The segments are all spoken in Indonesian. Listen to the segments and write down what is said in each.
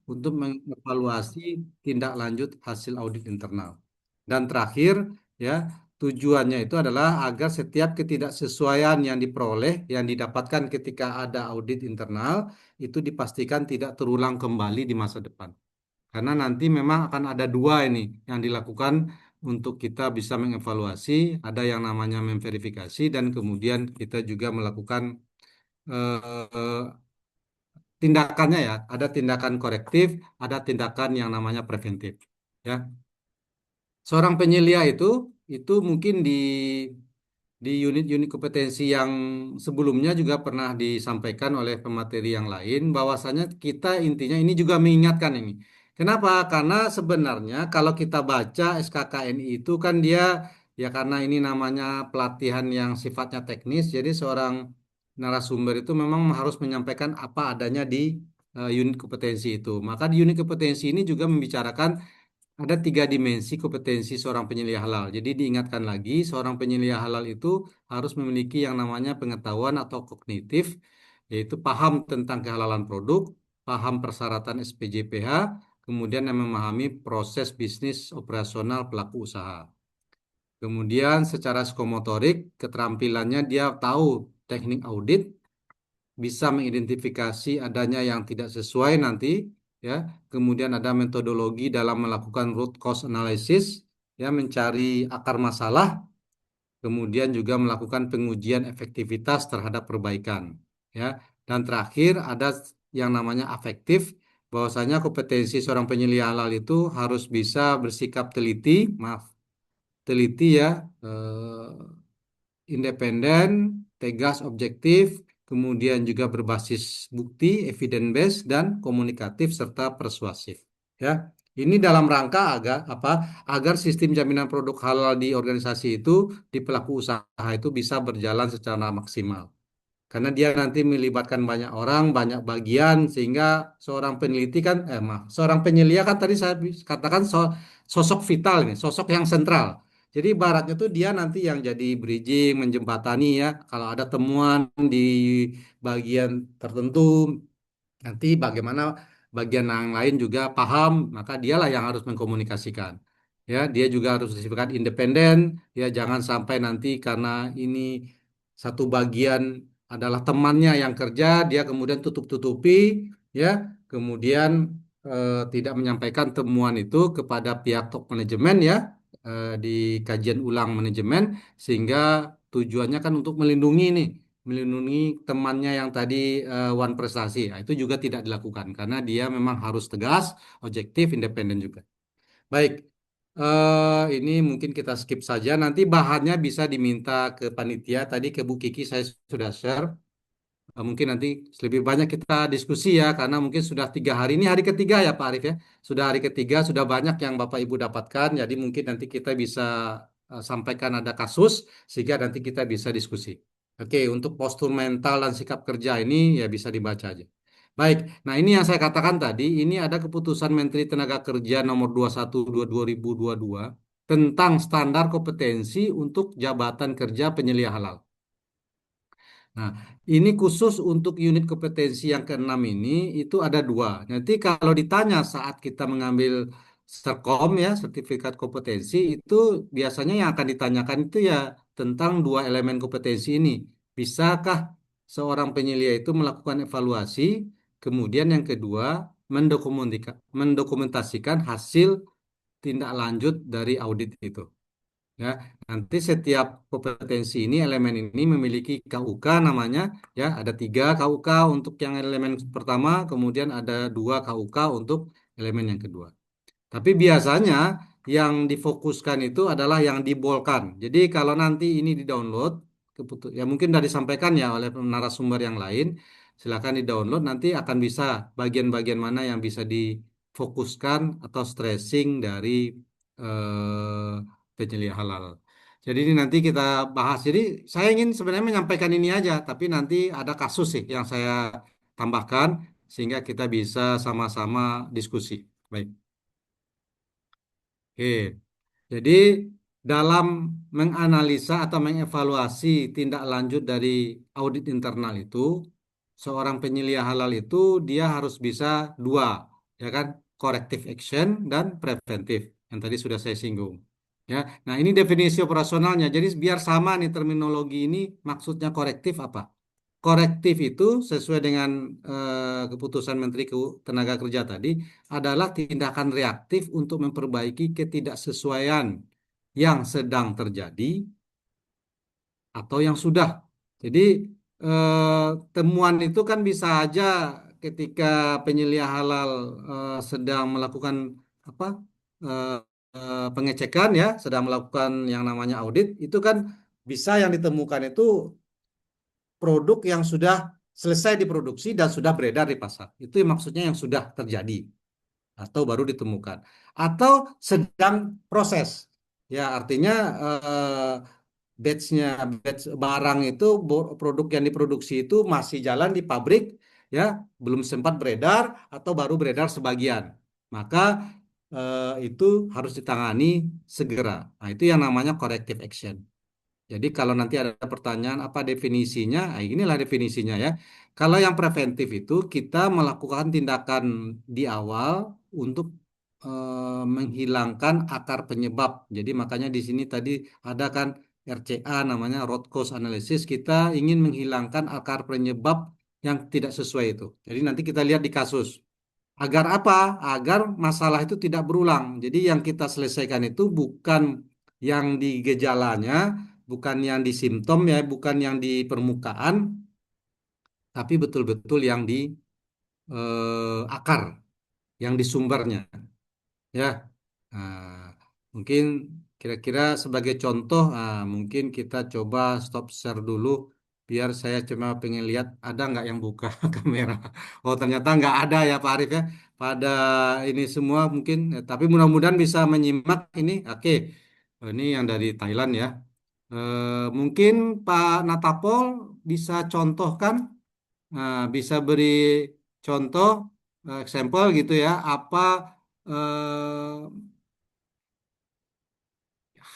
untuk mengevaluasi tindak lanjut hasil audit internal. Dan terakhir, ya, tujuannya itu adalah agar setiap ketidaksesuaian yang diperoleh, yang didapatkan ketika ada audit internal, itu dipastikan tidak terulang kembali di masa depan. Karena nanti memang akan ada dua ini yang dilakukan untuk kita bisa mengevaluasi, ada yang namanya memverifikasi dan kemudian kita juga melakukan eh, tindakannya ya, ada tindakan korektif, ada tindakan yang namanya preventif. Ya, seorang penyelia itu mungkin di unit-unit kompetensi yang sebelumnya juga pernah disampaikan oleh pemateri yang lain bahwasanya kita intinya ini juga mengingatkan ini. Kenapa? Karena sebenarnya kalau kita baca SKKNI itu kan dia ya karena ini namanya pelatihan yang sifatnya teknis, jadi seorang narasumber itu memang harus menyampaikan apa adanya di unit kompetensi itu. Maka di unit kompetensi ini juga membicarakan ada tiga dimensi kompetensi seorang penyelia halal. Jadi diingatkan lagi, seorang penyelia halal itu harus memiliki yang namanya pengetahuan atau kognitif, yaitu paham tentang kehalalan produk, paham persyaratan SPJPH, kemudian yang memahami proses bisnis operasional pelaku usaha. Kemudian secara psikomotorik, keterampilannya dia tahu teknik audit, bisa mengidentifikasi adanya yang tidak sesuai nanti ya. Kemudian ada metodologi dalam melakukan root cause analysis ya, mencari akar masalah, kemudian juga melakukan pengujian efektivitas terhadap perbaikan ya. Dan terakhir ada yang namanya afektif, bahwasanya kompetensi seorang penyelia halal itu harus bisa bersikap teliti, maaf, teliti ya, independen, tegas, objektif, kemudian juga berbasis bukti, evidence based dan komunikatif serta persuasif. Ya, ini dalam rangka agar sistem jaminan produk halal di organisasi itu di pelaku usaha itu bisa berjalan secara maksimal. Karena dia nanti melibatkan banyak orang, banyak bagian, sehingga seorang peneliti kan, seorang penyelia kan tadi saya katakan sosok vital nih, sosok yang sentral. Jadi baratnya tuh dia nanti yang jadi bridging, menjembatani ya. Kalau ada temuan di bagian tertentu, nanti bagaimana bagian yang lain juga paham, maka dialah yang harus mengkomunikasikan. Ya, dia juga harus bersifat independen. Ya, jangan sampai nanti karena ini satu bagian adalah temannya yang kerja, dia kemudian tutup-tutupi, ya, kemudian tidak menyampaikan temuan itu kepada pihak top manajemen ya, di kajian ulang manajemen, sehingga tujuannya kan untuk melindungi temannya yang tadi one prestasi. Nah, itu juga tidak dilakukan karena dia memang harus tegas, objektif, independen juga. Baik, ini mungkin kita skip saja. Nanti bahannya bisa diminta ke panitia. Tadi ke Bu Kiki saya sudah share. Mungkin nanti lebih banyak kita diskusi ya, karena mungkin sudah 3 hari ini hari ketiga ya Pak Arif ya. Sudah hari ketiga, sudah banyak yang Bapak Ibu dapatkan. Jadi mungkin nanti kita bisa sampaikan ada kasus sehingga nanti kita bisa diskusi. Oke, untuk postur mental dan sikap kerja ini ya bisa dibaca aja. Baik, nah ini yang saya katakan tadi, ini ada keputusan Menteri Tenaga Kerja nomor 21 2022 tentang standar kompetensi untuk jabatan kerja penyelia halal. Nah, ini khusus untuk unit kompetensi yang keenam ini itu ada dua. Nanti kalau ditanya saat kita mengambil Serkom ya, sertifikat kompetensi itu biasanya yang akan ditanyakan itu ya tentang dua elemen kompetensi ini. Bisakah seorang penyelia itu melakukan evaluasi? Kemudian yang kedua, mendokumentasikan hasil tindak lanjut dari audit itu. Ya, nanti setiap kompetensi ini, elemen ini memiliki KUK namanya, ya, ada 3 KUK untuk yang elemen pertama, kemudian ada 2 KUK untuk elemen yang kedua. Tapi biasanya yang difokuskan itu adalah yang dibolkan. Jadi kalau nanti ini di-download, ya mungkin sudah disampaikan ya oleh narasumber yang lain, silakan di-download, nanti akan bisa bagian-bagian mana yang bisa difokuskan atau stressing dari eh, penyelia halal. Jadi ini nanti kita bahas. Jadi saya ingin sebenarnya menyampaikan ini aja, tapi nanti ada kasus sih yang saya tambahkan sehingga kita bisa sama-sama diskusi. Baik. Oke, jadi dalam menganalisa atau mengevaluasi tindak lanjut dari audit internal itu, seorang penyelia halal itu dia harus bisa dua. ya kan? Corrective action dan preventif yang tadi sudah saya singgung. Ya, nah ini definisi operasionalnya. Jadi biar sama nih terminologi ini, maksudnya korektif apa? Korektif itu sesuai dengan keputusan Menteri Tenaga Kerja tadi adalah tindakan reaktif untuk memperbaiki ketidaksesuaian yang sedang terjadi atau yang sudah. Jadi temuan itu kan bisa aja ketika penyelia halal sedang melakukan apa eh, pengecekan ya, sedang melakukan yang namanya audit, itu kan bisa yang ditemukan itu produk yang sudah selesai diproduksi dan sudah beredar di pasar. Itu yang maksudnya yang sudah terjadi atau baru ditemukan atau sedang proses. Ya, artinya batchnya batch barang itu produk yang diproduksi itu masih jalan di pabrik ya, belum sempat beredar atau baru beredar sebagian. Maka itu harus ditangani segera. Nah, itu yang namanya corrective action. Jadi kalau nanti ada pertanyaan apa definisinya, nah inilah definisinya ya. Kalau yang preventif itu kita melakukan tindakan di awal untuk menghilangkan akar penyebab. Jadi makanya di sini tadi ada kan RCA namanya root cause analysis. Kita ingin menghilangkan akar penyebab yang tidak sesuai itu. Jadi nanti kita lihat di kasus. Agar apa? Agar masalah itu tidak berulang. Jadi yang kita selesaikan itu bukan yang di gejalanya, bukan yang di simptom ya, bukan yang di permukaan, tapi betul-betul yang di akar, yang di sumbernya. Ya, nah, mungkin kira-kira sebagai contoh, mungkin kita coba stop share dulu, biar saya cuma pengen lihat ada nggak yang buka kamera. Oh ternyata nggak ada ya Pak Arif ya. Pada ini semua mungkin, tapi mudah-mudahan bisa menyimak ini. Oke, ini yang dari Thailand ya. Mungkin Pak Natapol bisa contohkan, bisa beri contoh, example gitu ya, apa eh,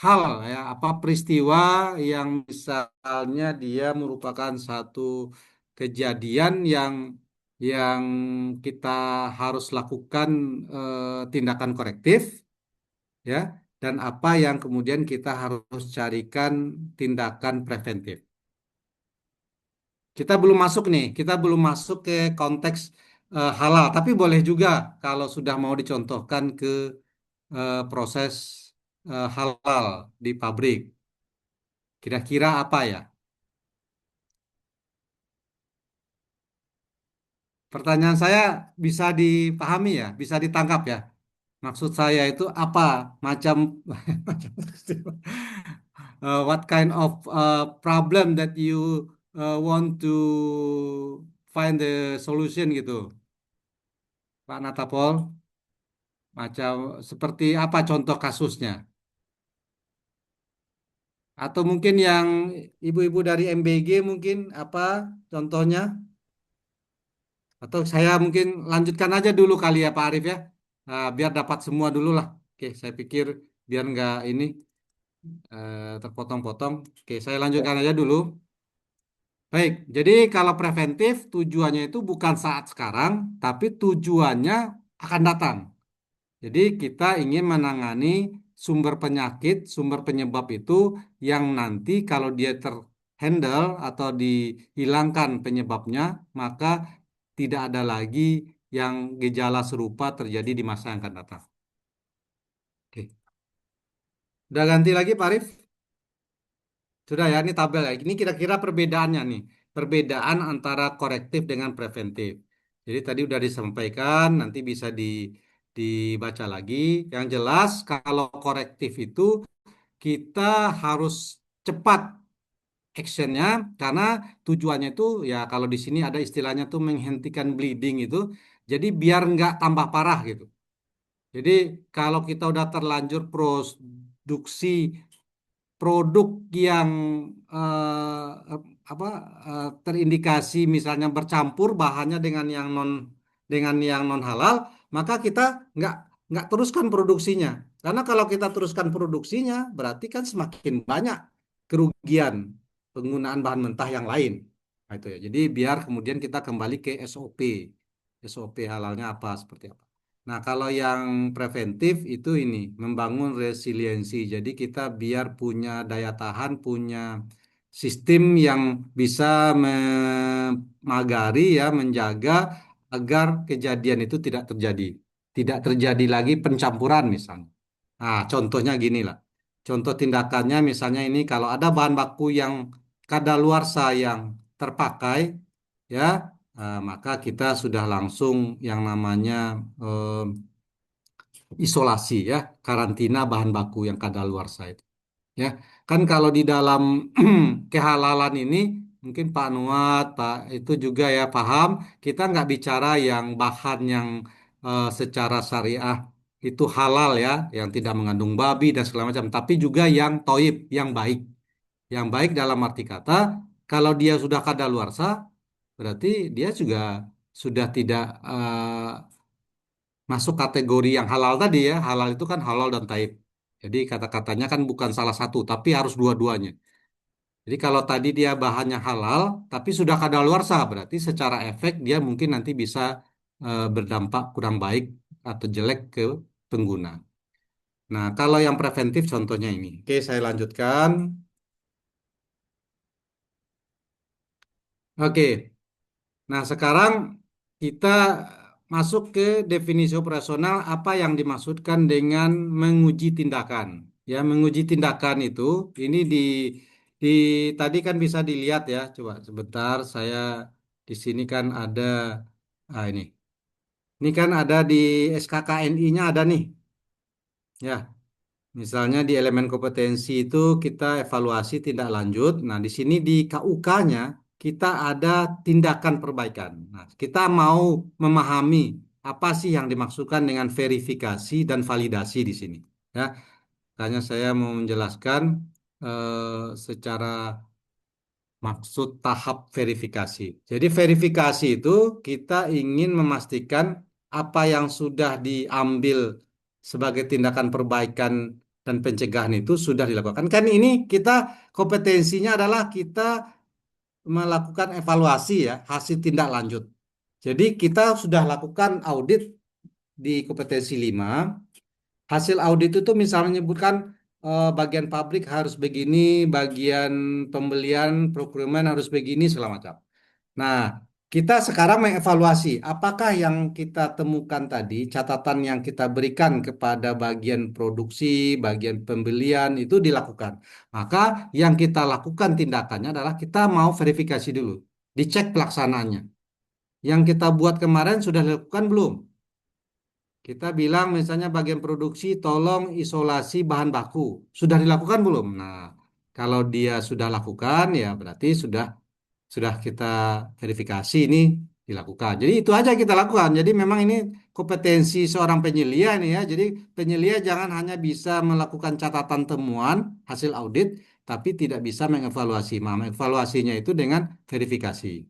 hal ya apa peristiwa yang misalnya dia merupakan satu kejadian yang kita harus lakukan tindakan korektif ya, dan apa yang kemudian kita harus carikan tindakan preventif. Kita belum masuk nih, kita belum masuk ke konteks halal, tapi boleh juga kalau sudah mau dicontohkan ke proses halal di pabrik. Kira-kira apa ya? Pertanyaan saya bisa dipahami ya, bisa ditangkap ya. Maksud saya itu apa? Macam what kind of problem that you want to find the solution gitu, Pak Natapol. Macam seperti apa contoh kasusnya? Atau mungkin yang ibu-ibu dari MBG mungkin apa contohnya? Atau saya mungkin lanjutkan aja dulu kali ya Pak Arif ya. Biar dapat semua dulu lah. Oke, saya pikir biar nggak ini terpotong-potong. Oke, saya lanjutkan aja dulu. Baik, jadi kalau preventif tujuannya itu bukan saat sekarang, tapi tujuannya akan datang. Jadi kita ingin menangani sumber penyakit, sumber penyebab itu yang nanti kalau dia terhandle atau dihilangkan penyebabnya, maka tidak ada lagi yang gejala serupa terjadi di masa yang akan datang. Oke. Udah ganti lagi Pak Arif? Sudah ya, ini tabel ya. Ini kira-kira perbedaannya nih. Perbedaan antara korektif dengan preventif. Jadi tadi udah disampaikan, nanti bisa dibaca lagi. Yang jelas kalau korektif itu kita harus cepat actionnya karena tujuannya itu ya kalau di sini ada istilahnya tuh menghentikan bleeding itu. Jadi biar nggak tambah parah gitu. Jadi kalau kita udah terlanjur produksi produk yang apa terindikasi misalnya bercampur bahannya dengan yang non halal, maka kita nggak nggak teruskan produksinya. Karena kalau kita teruskan produksinya, berarti kan semakin banyak kerugian penggunaan bahan mentah yang lain. Nah, itu ya. Jadi biar kemudian kita kembali ke SOP, SOP halalnya apa seperti apa. Nah, kalau yang preventif itu ini membangun resiliensi. Jadi kita biar punya daya tahan, punya sistem yang bisa memagari ya, menjaga agar kejadian itu tidak terjadi. Tidak terjadi lagi pencampuran misalnya. Nah, contohnya gini lah. Contoh tindakannya misalnya ini kalau ada bahan baku yang kadaluarsa yang terpakai ya, maka kita sudah langsung yang namanya eh, isolasi ya, karantina bahan baku yang kadaluarsa itu. Ya, kan kalau di dalam kehalalan ini mungkin Pak Nuat, Pak itu juga ya paham, kita nggak bicara yang bahan yang secara syariah itu halal ya, yang tidak mengandung babi dan segala macam, tapi juga yang toib, yang baik. Yang baik dalam arti kata, kalau dia sudah kadaluarsa, berarti dia juga sudah tidak masuk kategori yang halal tadi ya. Halal itu kan halal dan taib. Jadi kata-katanya kan bukan salah satu, tapi harus dua-duanya. Jadi kalau tadi dia bahannya halal, tapi sudah kadaluarsa, berarti secara efek dia mungkin nanti bisa berdampak kurang baik atau jelek ke pengguna. Nah, kalau yang preventif contohnya ini. Oke, saya lanjutkan. Oke, nah sekarang kita masuk ke definisi operasional apa yang dimaksudkan dengan menguji tindakan. Ya, menguji tindakan itu ini di tadi kan bisa dilihat ya. Coba sebentar saya di sini kan ada ini. Ini kan ada di SKKNI-nya ada nih. Ya, misalnya di elemen kompetensi itu kita evaluasi tindak lanjut. Nah, di sini di KUK-nya kita ada tindakan perbaikan. Nah, kita mau memahami apa sih yang dimaksudkan dengan verifikasi dan validasi di sini. Ya, makanya saya mau menjelaskan secara maksud tahap verifikasi. Jadi verifikasi itu kita ingin memastikan apa yang sudah diambil sebagai tindakan perbaikan dan pencegahan itu sudah dilakukan. Kan ini kita kompetensinya adalah kita melakukan evaluasi ya hasil tindak lanjut. Jadi kita sudah lakukan audit di kompetensi 5. Hasil audit itu misalnya menyebutkan bagian pabrik harus begini, bagian pembelian, procurement harus begini, segala macam. Nah, kita sekarang mengevaluasi apakah yang kita temukan tadi, catatan yang kita berikan kepada bagian produksi, bagian pembelian itu dilakukan. Maka yang kita lakukan tindakannya adalah kita mau verifikasi dulu, dicek pelaksanaannya. Yang kita buat kemarin sudah dilakukan belum? Kita bilang misalnya bagian produksi tolong isolasi bahan baku. Sudah dilakukan belum? Nah, kalau dia sudah lakukan ya berarti sudah kita verifikasi ini dilakukan. Jadi itu aja kita lakukan. Jadi memang ini kompetensi seorang penyelia ini ya. Jadi penyelia jangan hanya bisa melakukan catatan temuan hasil audit, tapi tidak bisa mengevaluasi. Nah, mengevaluasinya itu dengan verifikasi.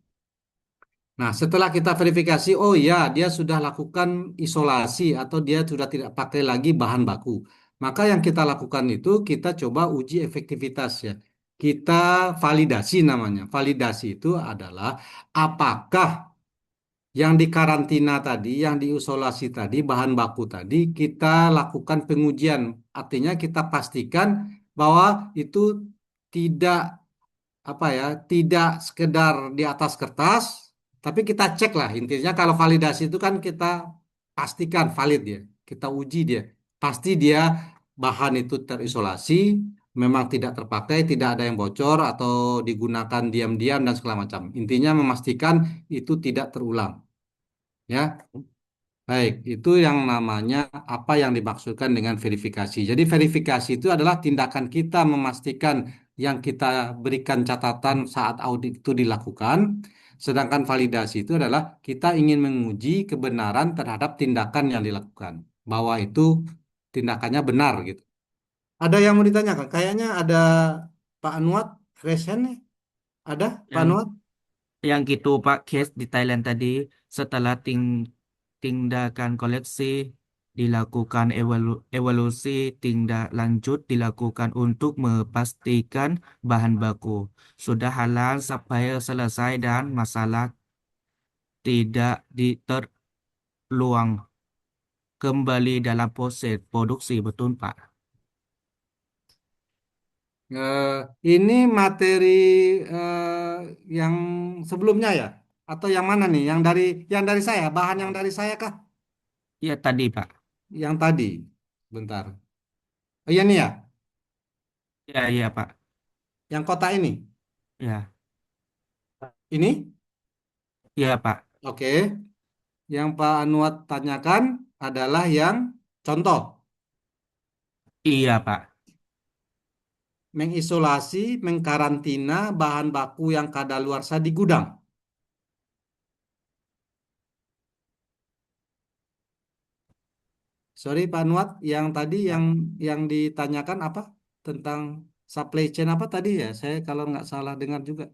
Nah, setelah kita verifikasi, oh ya, dia sudah lakukan isolasi atau dia sudah tidak pakai lagi bahan baku. Maka yang kita lakukan itu kita coba uji efektivitas ya. Kita validasi namanya. Validasi itu adalah apakah yang dikarantina tadi, yang diisolasi tadi, bahan baku tadi, kita lakukan pengujian. Artinya kita pastikan bahwa itu tidak apa ya, tidak sekedar di atas kertas, tapi kita cek lah. Intinya kalau validasi itu kan kita pastikan valid dia, kita uji dia, pasti dia bahan itu terisolasi, memang tidak terpakai, tidak ada yang bocor atau digunakan diam-diam dan segala macam. Intinya memastikan itu tidak terulang, ya. Baik, itu yang namanya apa yang dimaksudkan dengan verifikasi. Jadi verifikasi itu adalah tindakan kita memastikan yang kita berikan catatan saat audit itu dilakukan. Sedangkan validasi itu adalah kita ingin menguji kebenaran terhadap tindakan yang dilakukan. Bahwa itu tindakannya benar gitu. Ada yang mau ditanyakan? Kayaknya ada Pak Anwar, resen nih. Ada Pak Yang Anwar? yang gitu Pak case di Thailand tadi setelah tindakan koleksi dilakukan evaluasi tindak lanjut dilakukan untuk memastikan bahan baku sudah halal sampai selesai dan masalah tidak diterluang. kembali dalam proses produksi, betul Pak? Eh, ini materi yang sebelumnya ya? Atau yang mana nih? Yang dari saya, bahan yang dari saya kah? Iya tadi Pak. Yang tadi. Bentar. Oh iya nih ya, Iya iya Pak. yang kota ini. Iya Ini? iya Pak. Oke. Yang Pak Anwar tanyakan adalah yang contoh. Iya Pak. Mengisolasi, mengkarantina bahan baku yang kadaluarsa di gudang. Sorry Pak Anwar, yang tadi yang ditanyakan apa? Tentang supply chain apa tadi ya? Saya kalau nggak salah dengar juga.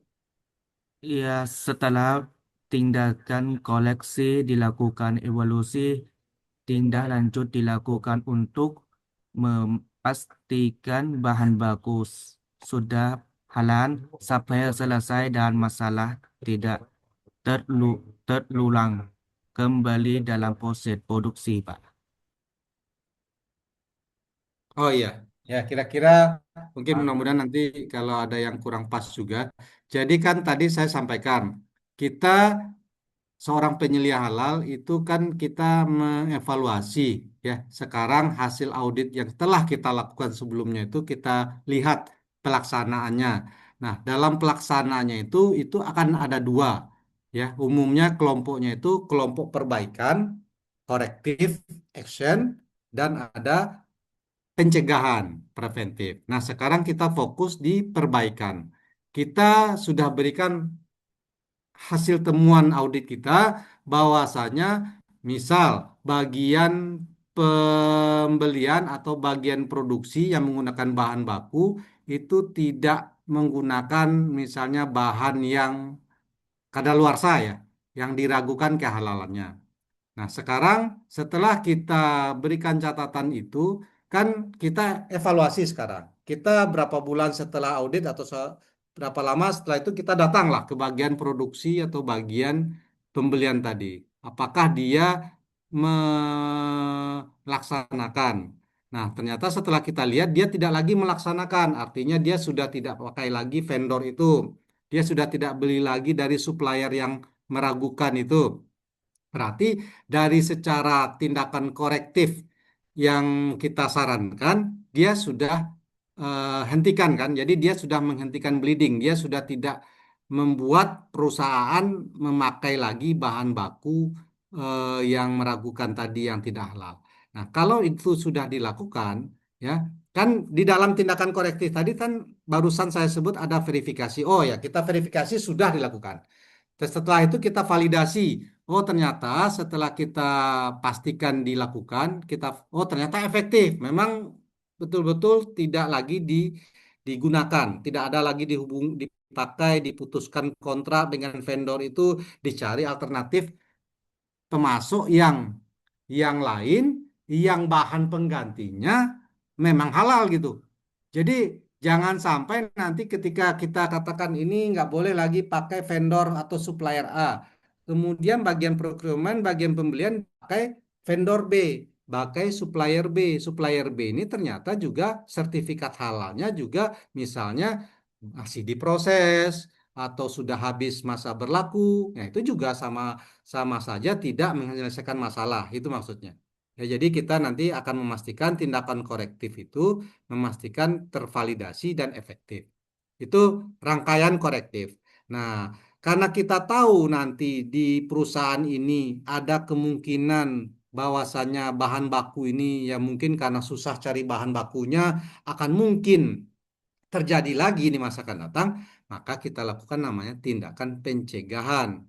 Iya, setelah tindakan koleksi dilakukan evaluasi, tindak lanjut dilakukan untuk memastikan bahan baku sudah halal, supplier selesai dan masalah tidak terulang kembali dalam proses produksi, Pak. Oh iya, ya kira-kira mungkin mudah-mudahan nanti kalau ada yang kurang pas juga. Jadi kan tadi saya sampaikan, kita seorang penyelia halal itu kan kita mengevaluasi ya. Sekarang hasil audit yang telah kita lakukan sebelumnya itu kita lihat pelaksanaannya. Nah, dalam pelaksanaannya itu akan ada dua ya. Umumnya kelompoknya itu kelompok perbaikan, corrective action, dan ada pencegahan preventif. Nah, sekarang kita fokus di perbaikan. Kita sudah berikan hasil temuan audit kita bahwasanya misal bagian pembelian atau bagian produksi yang menggunakan bahan baku itu tidak menggunakan misalnya bahan yang kadaluarsa ya, yang diragukan kehalalannya. Nah, sekarang setelah kita berikan catatan itu, kan kita evaluasi sekarang. Kita berapa bulan setelah audit atau berapa lama setelah itu kita datanglah ke bagian produksi atau bagian pembelian tadi. Apakah dia melaksanakan? Nah, ternyata setelah kita lihat dia tidak lagi melaksanakan, artinya dia sudah tidak pakai lagi vendor itu. Dia sudah tidak beli lagi dari supplier yang meragukan itu. Berarti dari secara tindakan korektif yang kita sarankan, dia sudah hentikan kan. Jadi dia sudah menghentikan bleeding. Dia sudah tidak membuat perusahaan memakai lagi bahan baku yang meragukan tadi yang tidak halal. Nah, kalau itu sudah dilakukan, ya kan di dalam tindakan korektif tadi kan barusan saya sebut ada verifikasi. Oh ya, kita verifikasi sudah dilakukan. Terus setelah itu kita validasi. Oh ternyata setelah kita pastikan dilakukan, oh ternyata efektif. Memang betul-betul tidak lagi digunakan, tidak ada lagi dipakai, diputuskan kontrak dengan vendor itu, dicari alternatif pemasok yang lain, yang bahan penggantinya memang halal gitu. Jadi jangan sampai nanti ketika kita katakan ini nggak boleh lagi pakai vendor atau supplier A. Kemudian bagian procurement, bagian pembelian pakai vendor B, pakai supplier B. Supplier B ini ternyata juga sertifikat halalnya juga misalnya masih diproses atau sudah habis masa berlaku. Nah, itu juga sama saja tidak menyelesaikan masalah. Itu maksudnya. Ya, jadi kita nanti akan memastikan tindakan korektif itu memastikan tervalidasi dan efektif. Itu rangkaian korektif. Nah, karena kita tahu nanti di perusahaan ini ada kemungkinan bahwasannya bahan baku ini ya mungkin karena susah cari bahan bakunya akan mungkin terjadi lagi di masa akan datang, maka kita lakukan namanya tindakan pencegahan.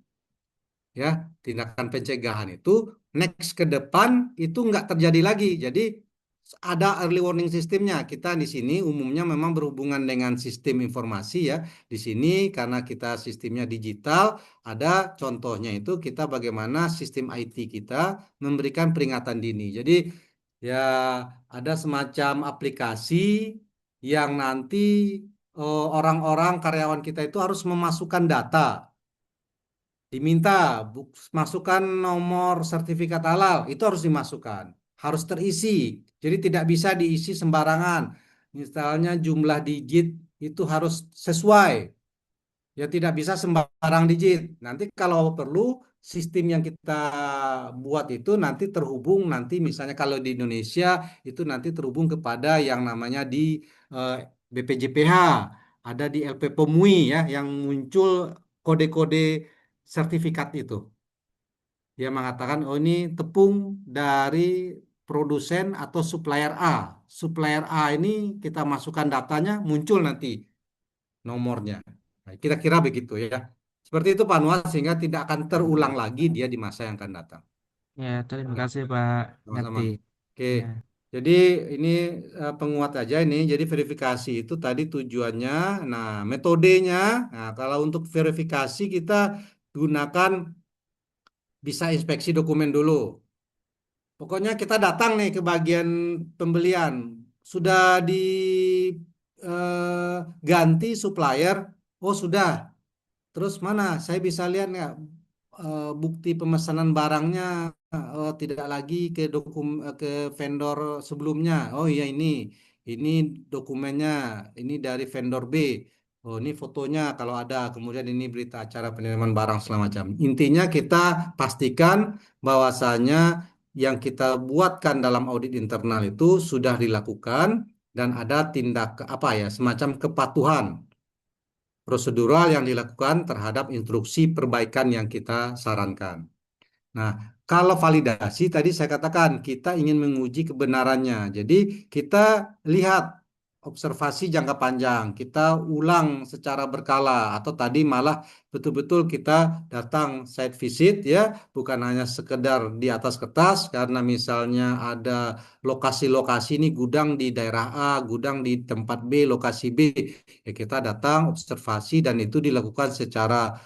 Ya, tindakan pencegahan itu next ke depan itu nggak terjadi lagi. Jadi ada early warning sistemnya. Kita di sini umumnya memang berhubungan dengan sistem informasi ya. Di sini karena kita sistemnya digital, ada contohnya itu kita bagaimana sistem IT kita memberikan peringatan dini. Jadi ya ada semacam aplikasi yang nanti orang-orang karyawan kita itu harus memasukkan data. Diminta masukkan nomor sertifikat halal, itu harus dimasukkan. harus terisi. Jadi tidak bisa diisi sembarangan. Misalnya jumlah digit itu harus sesuai. Ya tidak bisa sembarang digit. Nanti kalau perlu sistem yang kita buat itu nanti terhubung nanti misalnya kalau di Indonesia itu nanti terhubung kepada yang namanya di eh, BPJPH, ada di LP Pemui ya yang muncul kode-kode sertifikat itu. Dia mengatakan oh ini tepung dari produsen atau supplier A. Supplier A ini kita masukkan datanya muncul nanti nomornya. Nah, kira-kira begitu ya. Seperti itu Pak Anwar sehingga tidak akan terulang lagi dia di masa yang akan datang. Ya, terima Ya, kasih Pak sama-sama. Ngati. Oke. Ya, Jadi ini penguat aja ini. Jadi verifikasi itu tadi tujuannya. Nah, metodenya. Nah, kalau untuk verifikasi kita gunakan bisa inspeksi dokumen dulu. Pokoknya kita datang nih ke bagian pembelian. Sudah diganti supplier. Oh, sudah. Terus mana? Saya bisa lihat nggak bukti pemesanan barangnya tidak lagi ke vendor sebelumnya. Oh iya ini dokumennya, ini dari vendor B. Oh ini fotonya kalau ada. Kemudian ini berita acara penerimaan barang segala macam. Intinya kita pastikan bahwasanya yang kita buatkan dalam audit internal itu sudah dilakukan dan ada tindak apa ya semacam kepatuhan prosedural yang dilakukan terhadap instruksi perbaikan yang kita sarankan. Nah, kalau validasi tadi saya katakan kita ingin menguji kebenarannya. Jadi kita lihat observasi jangka panjang, kita ulang secara berkala atau tadi malah betul-betul kita datang site visit ya, bukan hanya sekedar di atas kertas karena misalnya ada lokasi-lokasi ini gudang di daerah A, gudang di tempat B, lokasi B. Ya kita datang observasi dan itu dilakukan secara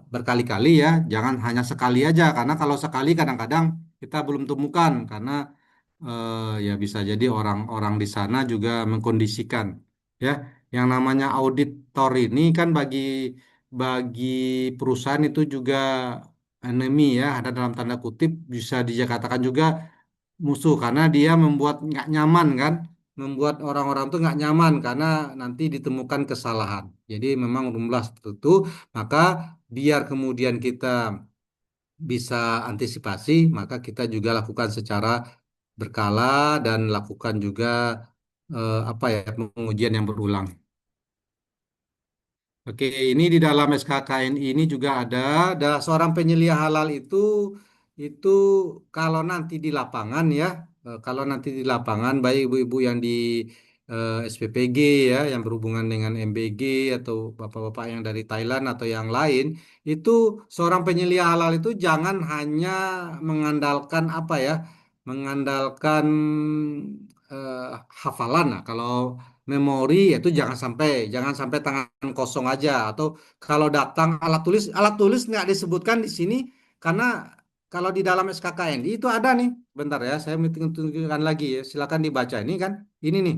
berkali-kali ya, jangan hanya sekali aja karena kalau sekali kadang-kadang kita belum temukan karena ya bisa jadi orang-orang di sana juga mengkondisikan ya. Yang namanya auditor ini kan bagi perusahaan itu juga enemy ya, ada dalam tanda kutip bisa dikatakan juga musuh karena dia membuat nggak nyaman kan, membuat orang-orang tuh nggak nyaman karena nanti ditemukan kesalahan. Jadi memang rumlah seperti itu, maka biar kemudian kita bisa antisipasi, maka kita juga lakukan secara berkala dan lakukan juga apa ya pengujian yang berulang. Oke, ini di dalam SKKNI ini juga ada seorang penyelia halal itu kalau nanti di lapangan ya, kalau nanti di lapangan baik ibu-ibu yang di SPPG ya, yang berhubungan dengan MBG atau bapak-bapak yang dari Thailand atau yang lain, itu seorang penyelia halal itu jangan hanya mengandalkan apa ya, mengandalkan eh, hafalan. Nah, kalau memori itu jangan sampai tangan kosong aja atau kalau datang alat tulis nggak disebutkan di sini karena kalau di dalam SKKNI itu ada nih bentar ya saya tunjukkan lagi ya silakan dibaca ini kan ini nih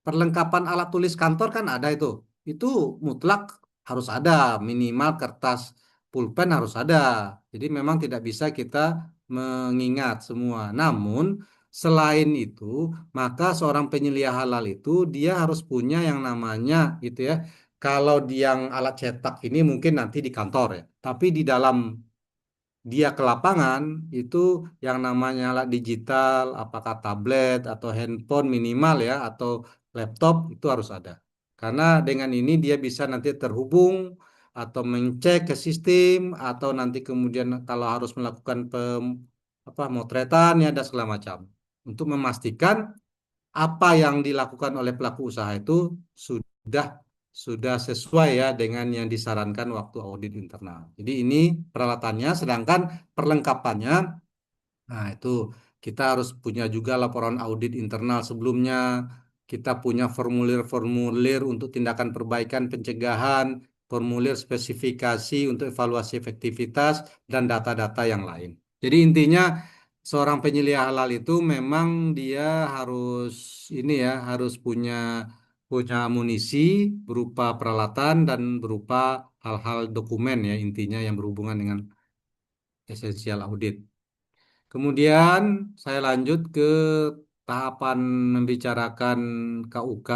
perlengkapan alat tulis kantor kan ada itu mutlak harus ada minimal kertas pulpen harus ada jadi memang tidak bisa kita mengingat semua namun selain itu maka seorang penyelia halal itu dia harus punya yang namanya gitu ya. Kalau yang alat cetak ini mungkin nanti di kantor ya. Tapi di dalam dia ke lapangan itu yang namanya alat digital, apakah tablet atau handphone minimal ya atau laptop itu harus ada. Karena dengan ini dia bisa nanti terhubung atau mengecek ke sistem atau nanti kemudian kalau harus melakukan motretan ya dan segala macam untuk memastikan apa yang dilakukan oleh pelaku usaha itu sudah sudah sesuai ya dengan yang disarankan waktu audit internal. Jadi ini peralatannya, sedangkan perlengkapannya, nah itu kita harus punya juga laporan audit internal sebelumnya. Kita punya formulir-formulir untuk tindakan perbaikan pencegahan, formulir spesifikasi untuk evaluasi efektivitas, dan data-data yang lain. Jadi intinya seorang penyelia halal itu memang dia harus ini ya harus punya amunisi berupa peralatan dan berupa hal-hal dokumen ya intinya yang berhubungan dengan esensial audit. Kemudian saya lanjut ke tahapan membicarakan KUK.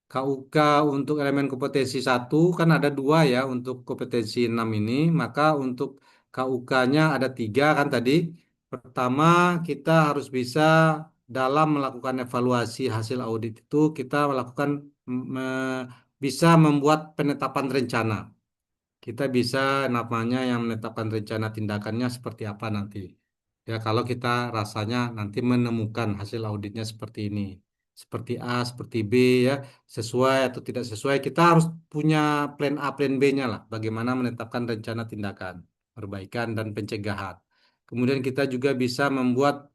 KUK untuk elemen kompetensi satu kan ada dua ya untuk kompetensi 6 ini. Maka untuk KUK-nya ada tiga kan tadi. Pertama, kita harus bisa dalam melakukan evaluasi hasil audit itu kita melakukan bisa membuat penetapan rencana. Kita bisa namanya yang menetapkan rencana tindakannya seperti apa nanti. Ya, kalau kita rasanya nanti menemukan hasil auditnya seperti ini. Seperti A, seperti B ya, sesuai atau tidak sesuai, kita harus punya plan A, plan B-nya lah. Bagaimana menetapkan rencana tindakan, perbaikan dan pencegahan. Kemudian kita juga bisa membuat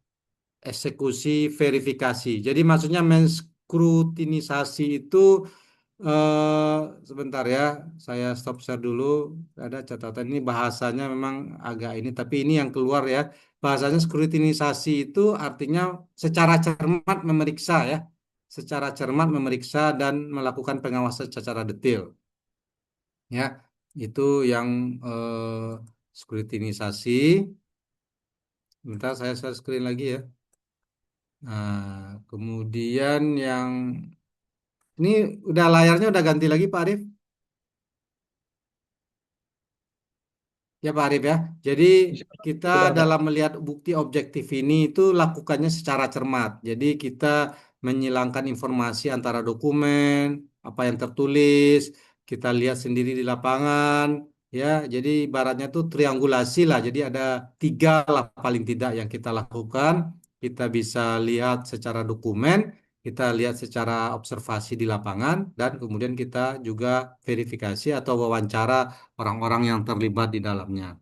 eksekusi verifikasi. Jadi maksudnya menskrutinisi itu sebentar ya, saya stop share dulu. Ada catatan ini bahasanya memang agak ini, tapi ini yang keluar ya. Bahasanya skrutinisasi itu artinya secara cermat memeriksa ya, secara cermat memeriksa dan melakukan pengawasan secara detail ya. Itu yang skrutinisasi. Bentar saya share screen lagi ya. Nah, kemudian yang ini udah layarnya udah ganti lagi Pak Arif. Ya Pak Arif ya. Jadi kita Sudah, Pak. dalam melihat bukti objektif ini itu lakukannya secara cermat. Jadi kita menyilangkan informasi antara dokumen, apa yang tertulis, kita lihat sendiri di lapangan, ya. Jadi ibaratnya tuh triangulasi lah. Jadi ada tiga lah paling tidak yang kita lakukan. Kita bisa lihat secara dokumen, kita lihat secara observasi di lapangan, dan kemudian kita juga verifikasi atau wawancara orang-orang yang terlibat di dalamnya.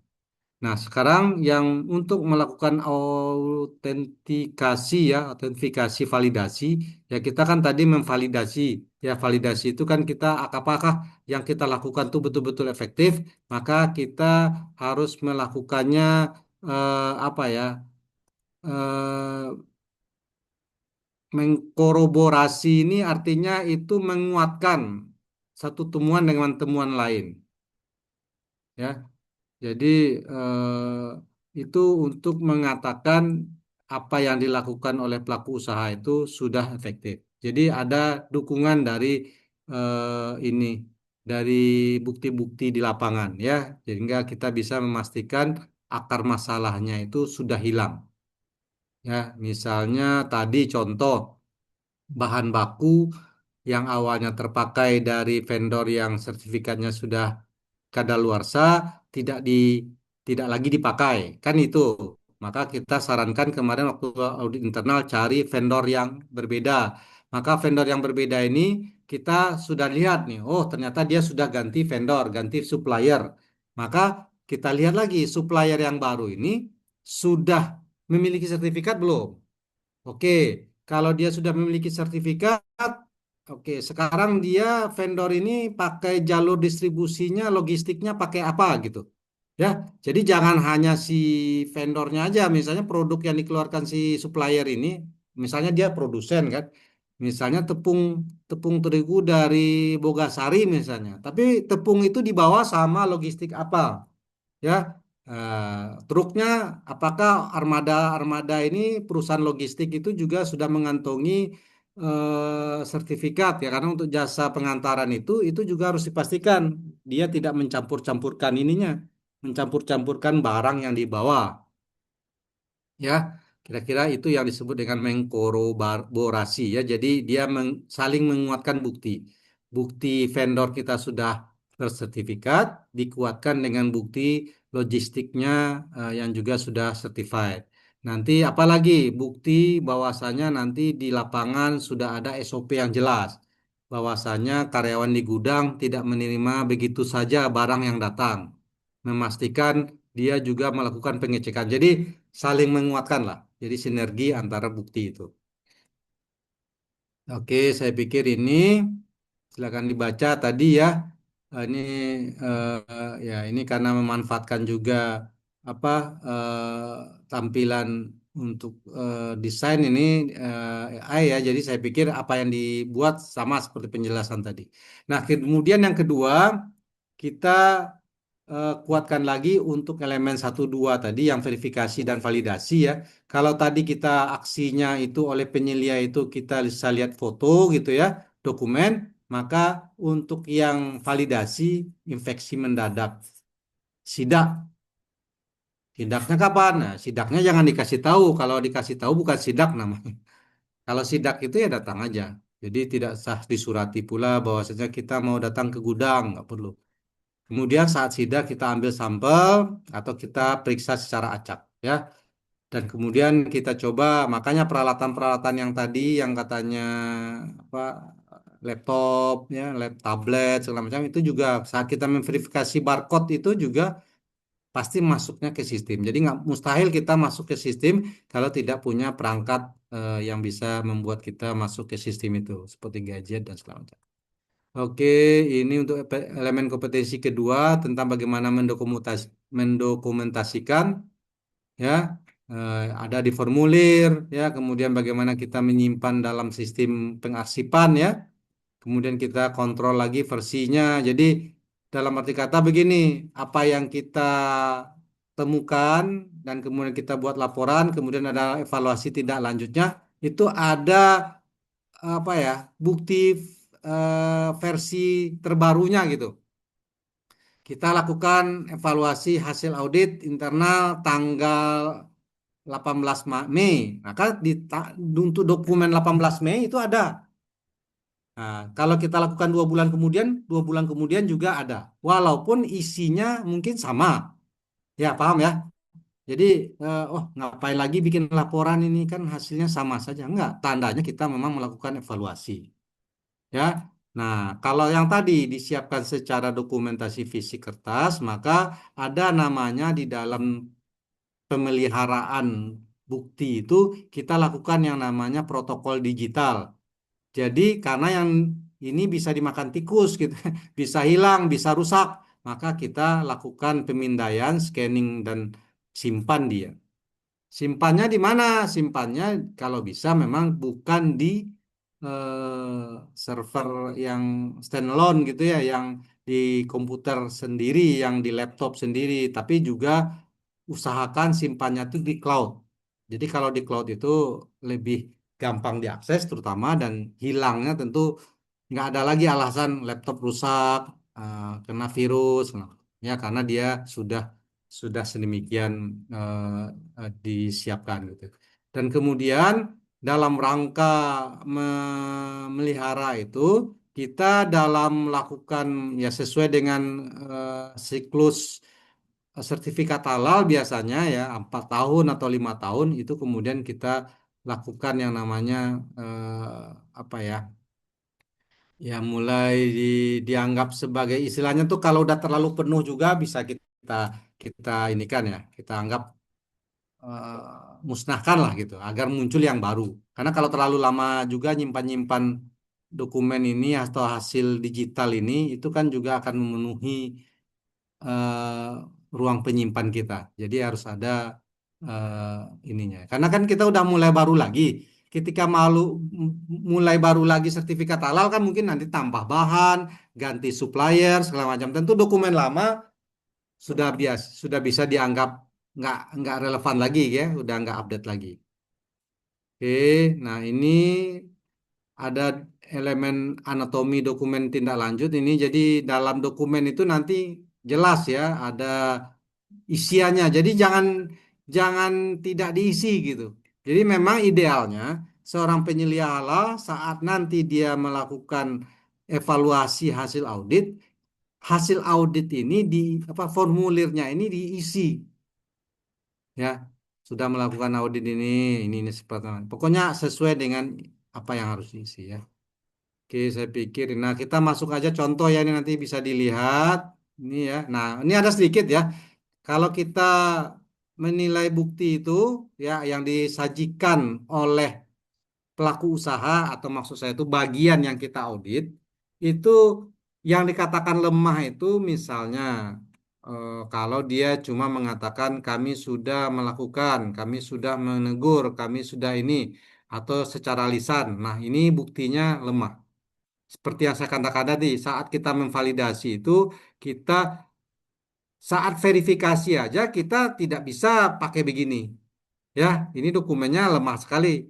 Nah, sekarang yang untuk melakukan autentikasi ya, autentifikasi validasi, ya kita kan tadi memvalidasi. Ya, validasi itu kan kita apakah yang kita lakukan itu betul-betul efektif, maka kita harus melakukannya apa ya? eh, Mengkoroborasi ini artinya itu menguatkan satu temuan dengan temuan lain, ya. Jadi itu untuk mengatakan apa yang dilakukan oleh pelaku usaha itu sudah efektif. Jadi ada dukungan dari ini dari bukti-bukti di lapangan ya, sehingga kita bisa memastikan akar masalahnya itu sudah hilang. Ya, misalnya tadi contoh bahan baku yang awalnya terpakai dari vendor yang sertifikatnya sudah kadaluarsa tidak tidak lagi dipakai kan itu, maka kita sarankan kemarin waktu audit internal cari vendor yang berbeda. Maka vendor yang berbeda ini kita sudah lihat nih, oh ternyata dia sudah ganti vendor, ganti supplier. Maka kita lihat lagi supplier yang baru ini sudah memiliki sertifikat belum. Oke, kalau dia sudah memiliki sertifikat, oke, sekarang dia vendor ini pakai jalur distribusinya, logistiknya pakai apa gitu. Ya, jadi jangan hanya si vendornya aja, misalnya produk yang dikeluarkan si supplier ini, misalnya dia produsen kan, misalnya tepung tepung terigu dari Bogasari misalnya, tapi tepung itu dibawa sama logistik apa? Ya, truknya apakah armada-armada ini perusahaan logistik itu juga sudah mengantongi sertifikat ya, karena untuk jasa pengantaran itu juga harus dipastikan dia tidak mencampur-campurkan ininya, mencampur-campurkan barang yang dibawa. Ya, kira-kira itu yang disebut dengan mengkoroborasi ya. Jadi dia saling menguatkan bukti. Bukti vendor kita sudah bersertifikat, dikuatkan dengan bukti logistiknya yang juga sudah certified. Nanti apalagi bukti bahwasanya nanti di lapangan sudah ada SOP yang jelas. Bahwasanya karyawan di gudang tidak menerima begitu saja barang yang datang. Memastikan dia juga melakukan pengecekan. Jadi saling menguatkan lah. Jadi sinergi antara bukti itu. Oke, saya pikir ini silakan dibaca tadi ya. Ini ya ini karena memanfaatkan juga apa tampilan untuk desain ini AI ya. Jadi saya pikir apa yang dibuat sama seperti penjelasan tadi. Nah, kemudian yang kedua kita kuatkan lagi untuk elemen satu 2 tadi yang verifikasi dan validasi ya. Kalau tadi kita aksinya itu oleh penyelia itu kita bisa lihat foto gitu ya, dokumen, maka untuk yang validasi infeksi mendadak, sidak. Sidaknya kapan? Nah, sidaknya jangan dikasih tahu. Kalau dikasih tahu bukan sidak namanya. Kalau sidak itu ya datang aja. Jadi tidak sah disurati pula bahwasanya kita mau datang ke gudang, nggak perlu. Kemudian saat sidak kita ambil sampel atau kita periksa secara acak ya. Dan kemudian kita coba, makanya peralatan-peralatan yang tadi yang katanya apa laptop ya, tablet segala macam itu juga saat kita memverifikasi barcode itu juga pasti masuknya ke sistem. Jadi nggak mustahil kita masuk ke sistem kalau tidak punya perangkat yang bisa membuat kita masuk ke sistem itu seperti gadget dan segala macam. Oke, ini untuk elemen kompetensi kedua tentang bagaimana mendokumentasikan ya. Ada di formulir ya, kemudian bagaimana kita menyimpan dalam sistem pengarsipan ya. Kemudian kita kontrol lagi versinya. Jadi dalam arti kata begini, apa yang kita temukan dan kemudian kita buat laporan, kemudian ada evaluasi tindak lanjutnya, itu ada apa ya, bukti versi terbarunya gitu. Kita lakukan evaluasi hasil audit internal tanggal 18 Mei. Maka untuk dokumen 18 Mei itu ada. Nah, kalau kita lakukan 2 bulan kemudian, 2 bulan kemudian juga ada. Walaupun isinya mungkin sama. Ya, paham ya? Jadi, oh ngapain lagi bikin laporan ini kan hasilnya sama saja. Enggak, tandanya kita memang melakukan evaluasi. Ya, nah kalau yang tadi disiapkan secara dokumentasi fisik kertas, maka ada namanya di dalam pemeliharaan bukti itu kita lakukan yang namanya protokol digital. Jadi karena yang ini bisa dimakan tikus gitu, bisa hilang, bisa rusak, maka kita lakukan pemindaian, scanning dan simpan dia. Simpannya di mana? Simpannya kalau bisa memang bukan di server yang standalone gitu ya, yang di komputer sendiri, yang di laptop sendiri, tapi juga usahakan simpannya itu di cloud. Jadi kalau di cloud itu lebih gampang diakses terutama dan hilangnya tentu nggak ada lagi alasan laptop rusak, kena virus, nah, ya karena dia sudah sedemikian disiapkan gitu. Dan kemudian dalam rangka memelihara itu kita dalam melakukan ya sesuai dengan siklus sertifikat halal biasanya ya 4 tahun atau 5 tahun itu kemudian kita lakukan yang namanya apa ya, ya mulai dianggap sebagai istilahnya tuh kalau udah terlalu penuh juga bisa kita kita ini kan ya kita anggap musnahkan lah gitu agar muncul yang baru. Karena kalau terlalu lama juga nyimpan-nyimpan dokumen ini atau hasil digital ini itu kan juga akan memenuhi ruang penyimpan kita. Jadi harus ada ininya. Karena kan kita udah mulai baru lagi. Ketika mulai baru lagi sertifikat halal kan mungkin nanti tambah bahan, ganti supplier segala macam. Tentu dokumen lama sudah bisa dianggap nggak relevan lagi ya, udah nggak update lagi. Oke, nah ini ada elemen anatomi dokumen tindak lanjut ini. Jadi dalam dokumen itu nanti jelas ya ada isiannya. Jadi jangan jangan tidak diisi gitu. Jadi memang idealnya seorang penyelia halal saat nanti dia melakukan evaluasi hasil audit ini di apa formulirnya ini diisi ya. Sudah melakukan audit ini seperti apa. Pokoknya sesuai dengan apa yang harus diisi ya. Oke, saya pikir. Nah, kita masuk aja contoh ya ini nanti bisa dilihat. Ini ya. Nah, ini ada sedikit ya. Kalau kita menilai bukti itu ya yang disajikan oleh pelaku usaha atau maksud saya itu bagian yang kita audit itu yang dikatakan lemah itu misalnya kalau dia cuma mengatakan kami sudah melakukan, kami sudah menegur, kami sudah ini atau secara lisan. Nah, ini buktinya lemah. Seperti yang saya katakan tadi, saat kita memvalidasi itu kita Saat verifikasi aja kita tidak bisa pakai begini. Ya, ini dokumennya lemah sekali,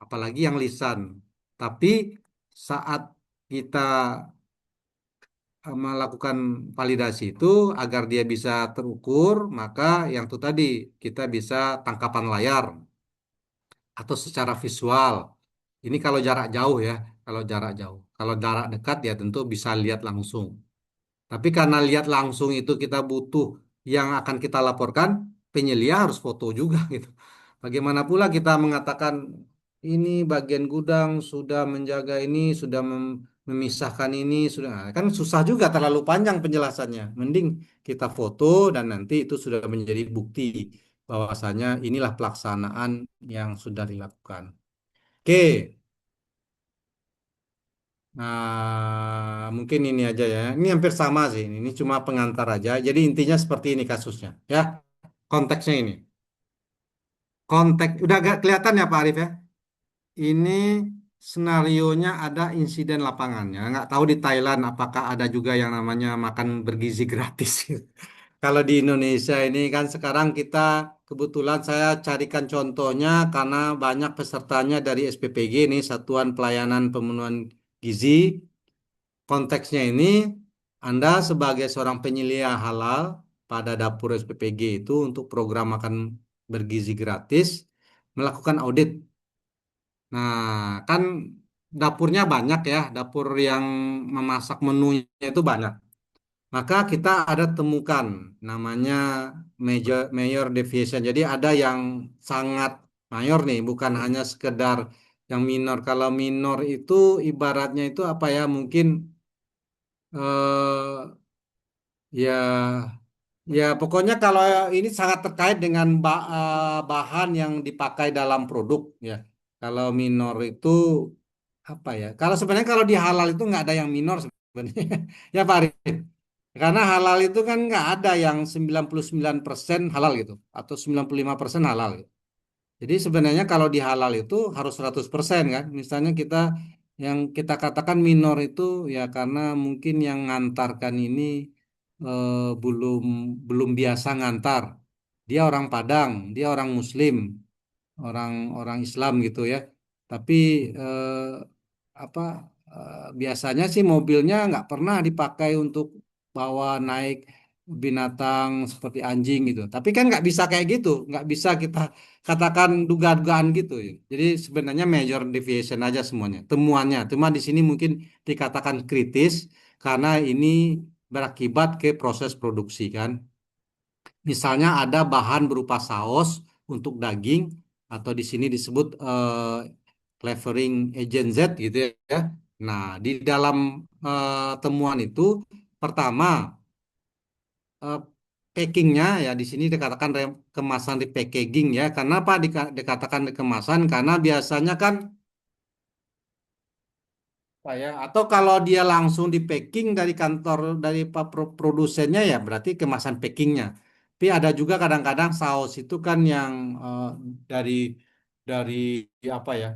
apalagi yang lisan. Tapi saat kita melakukan validasi itu agar dia bisa terukur, maka yang itu tadi kita bisa tangkapan layar atau secara visual. Ini kalau jarak jauh ya, kalau jarak jauh. Kalau jarak dekat ya tentu bisa lihat langsung. Tapi karena lihat langsung itu kita butuh yang akan kita laporkan, penyelia harus foto juga gitu. Bagaimana pula kita mengatakan ini bagian gudang sudah menjaga ini, sudah memisahkan ini, sudah Nah, kan susah juga terlalu panjang penjelasannya. Mending kita foto dan nanti itu sudah menjadi bukti bahwasanya inilah pelaksanaan yang sudah dilakukan. Oke. Nah, mungkin ini aja ya. Ini hampir sama sih. Ini cuma pengantar aja. Jadi intinya seperti ini kasusnya. Ya, konteksnya ini. Konteks udah agak kelihatan ya Pak Arif ya. Ini senarionya ada insiden lapangannya. Nggak tahu di Thailand apakah ada juga yang namanya makan bergizi gratis. Kalau di Indonesia ini kan sekarang kita kebetulan saya carikan contohnya karena banyak pesertanya dari SPPG ini Satuan Pelayanan Pemenuhan Gizi. Konteksnya ini, Anda sebagai seorang penyelia halal pada dapur SPPG itu untuk program makan bergizi gratis melakukan audit. Nah, kan dapurnya banyak ya, dapur yang memasak menunya itu banyak. Maka kita ada temukan namanya major deviation. Jadi ada yang sangat mayor nih, bukan hanya sekedar yang minor. Kalau minor itu ibaratnya itu apa ya? Mungkin eh, ya, ya pokoknya kalau ini sangat terkait dengan bahan yang dipakai dalam produk ya. Kalau minor itu apa ya? Kalau sebenarnya kalau di halal itu nggak ada yang minor sebenarnya. Ya Pak Arif. Karena halal itu kan nggak ada yang 99% halal gitu atau 95% halal gitu. Jadi sebenarnya kalau di halal itu harus 100% kan. Misalnya kita yang kita katakan minor itu ya karena mungkin yang ngantarkan ini eh, belum belum biasa ngantar. Dia orang Padang, dia orang Muslim, orang orang Islam gitu ya. Tapi apa biasanya sih mobilnya nggak pernah dipakai untuk bawa naik binatang seperti anjing gitu. Tapi kan nggak bisa kayak gitu, nggak bisa kita katakan dugaan-dugaan gitu ya. Jadi sebenarnya major deviation aja semuanya, temuannya. Cuma di sini mungkin dikatakan kritis karena ini berakibat ke proses produksi kan. Misalnya ada bahan berupa saus untuk daging atau di sini disebut flavoring agent Z gitu ya. Nah, di dalam temuan itu pertama eh, packingnya ya di sini dikatakan kemasan di packaging ya. Kenapa dikatakan di kemasan? Karena biasanya kan apa ya? Atau kalau dia langsung di packing dari kantor dari produsennya ya berarti kemasan packingnya. Tapi ada juga kadang-kadang saus itu kan yang dari dari apa ya?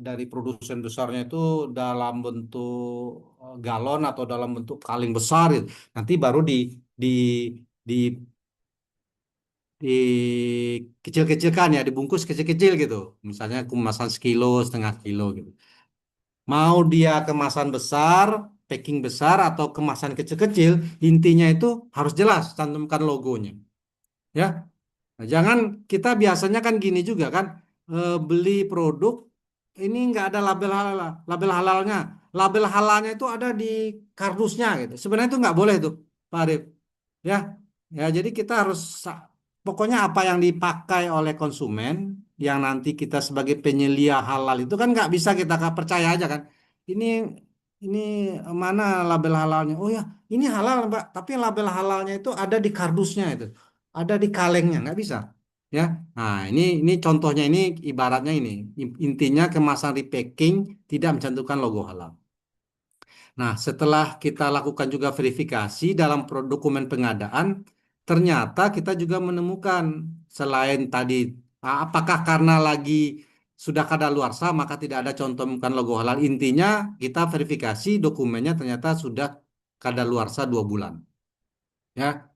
Dari produsen besarnya itu dalam bentuk galon atau dalam bentuk kaleng besar gitu. Nanti baru di di dikecil-kecilkan ya, dibungkus kecil-kecil gitu. Misalnya kemasan sekilo, setengah kilo gitu. Mau dia kemasan besar, packing besar atau kemasan kecil-kecil, intinya itu harus jelas cantumkan logonya. Ya, nah, jangan kita biasanya kan gini juga kan beli produk ini nggak ada label halalnya. Label halalnya itu ada di kardusnya gitu. Sebenarnya itu nggak boleh tuh, Pak Arif. Ya, ya jadi kita harus pokoknya apa yang dipakai oleh konsumen yang nanti kita sebagai penyelia halal itu kan nggak bisa kita percaya aja kan. Ini ini mana label halalnya? Oh ya, ini halal Mbak, tapi label halalnya itu ada di kardusnya itu, ada di kalengnya, nggak bisa. Ya, nah ini contohnya ini ibaratnya ini intinya kemasan repacking tidak mencantumkan logo halal. Nah, setelah kita lakukan juga verifikasi dalam dokumen pengadaan, ternyata kita juga menemukan selain tadi, apakah karena lagi sudah kadaluarsa maka tidak ada contohkan logo halal. Intinya kita verifikasi dokumennya ternyata sudah kadaluarsa 2 bulan. Ya,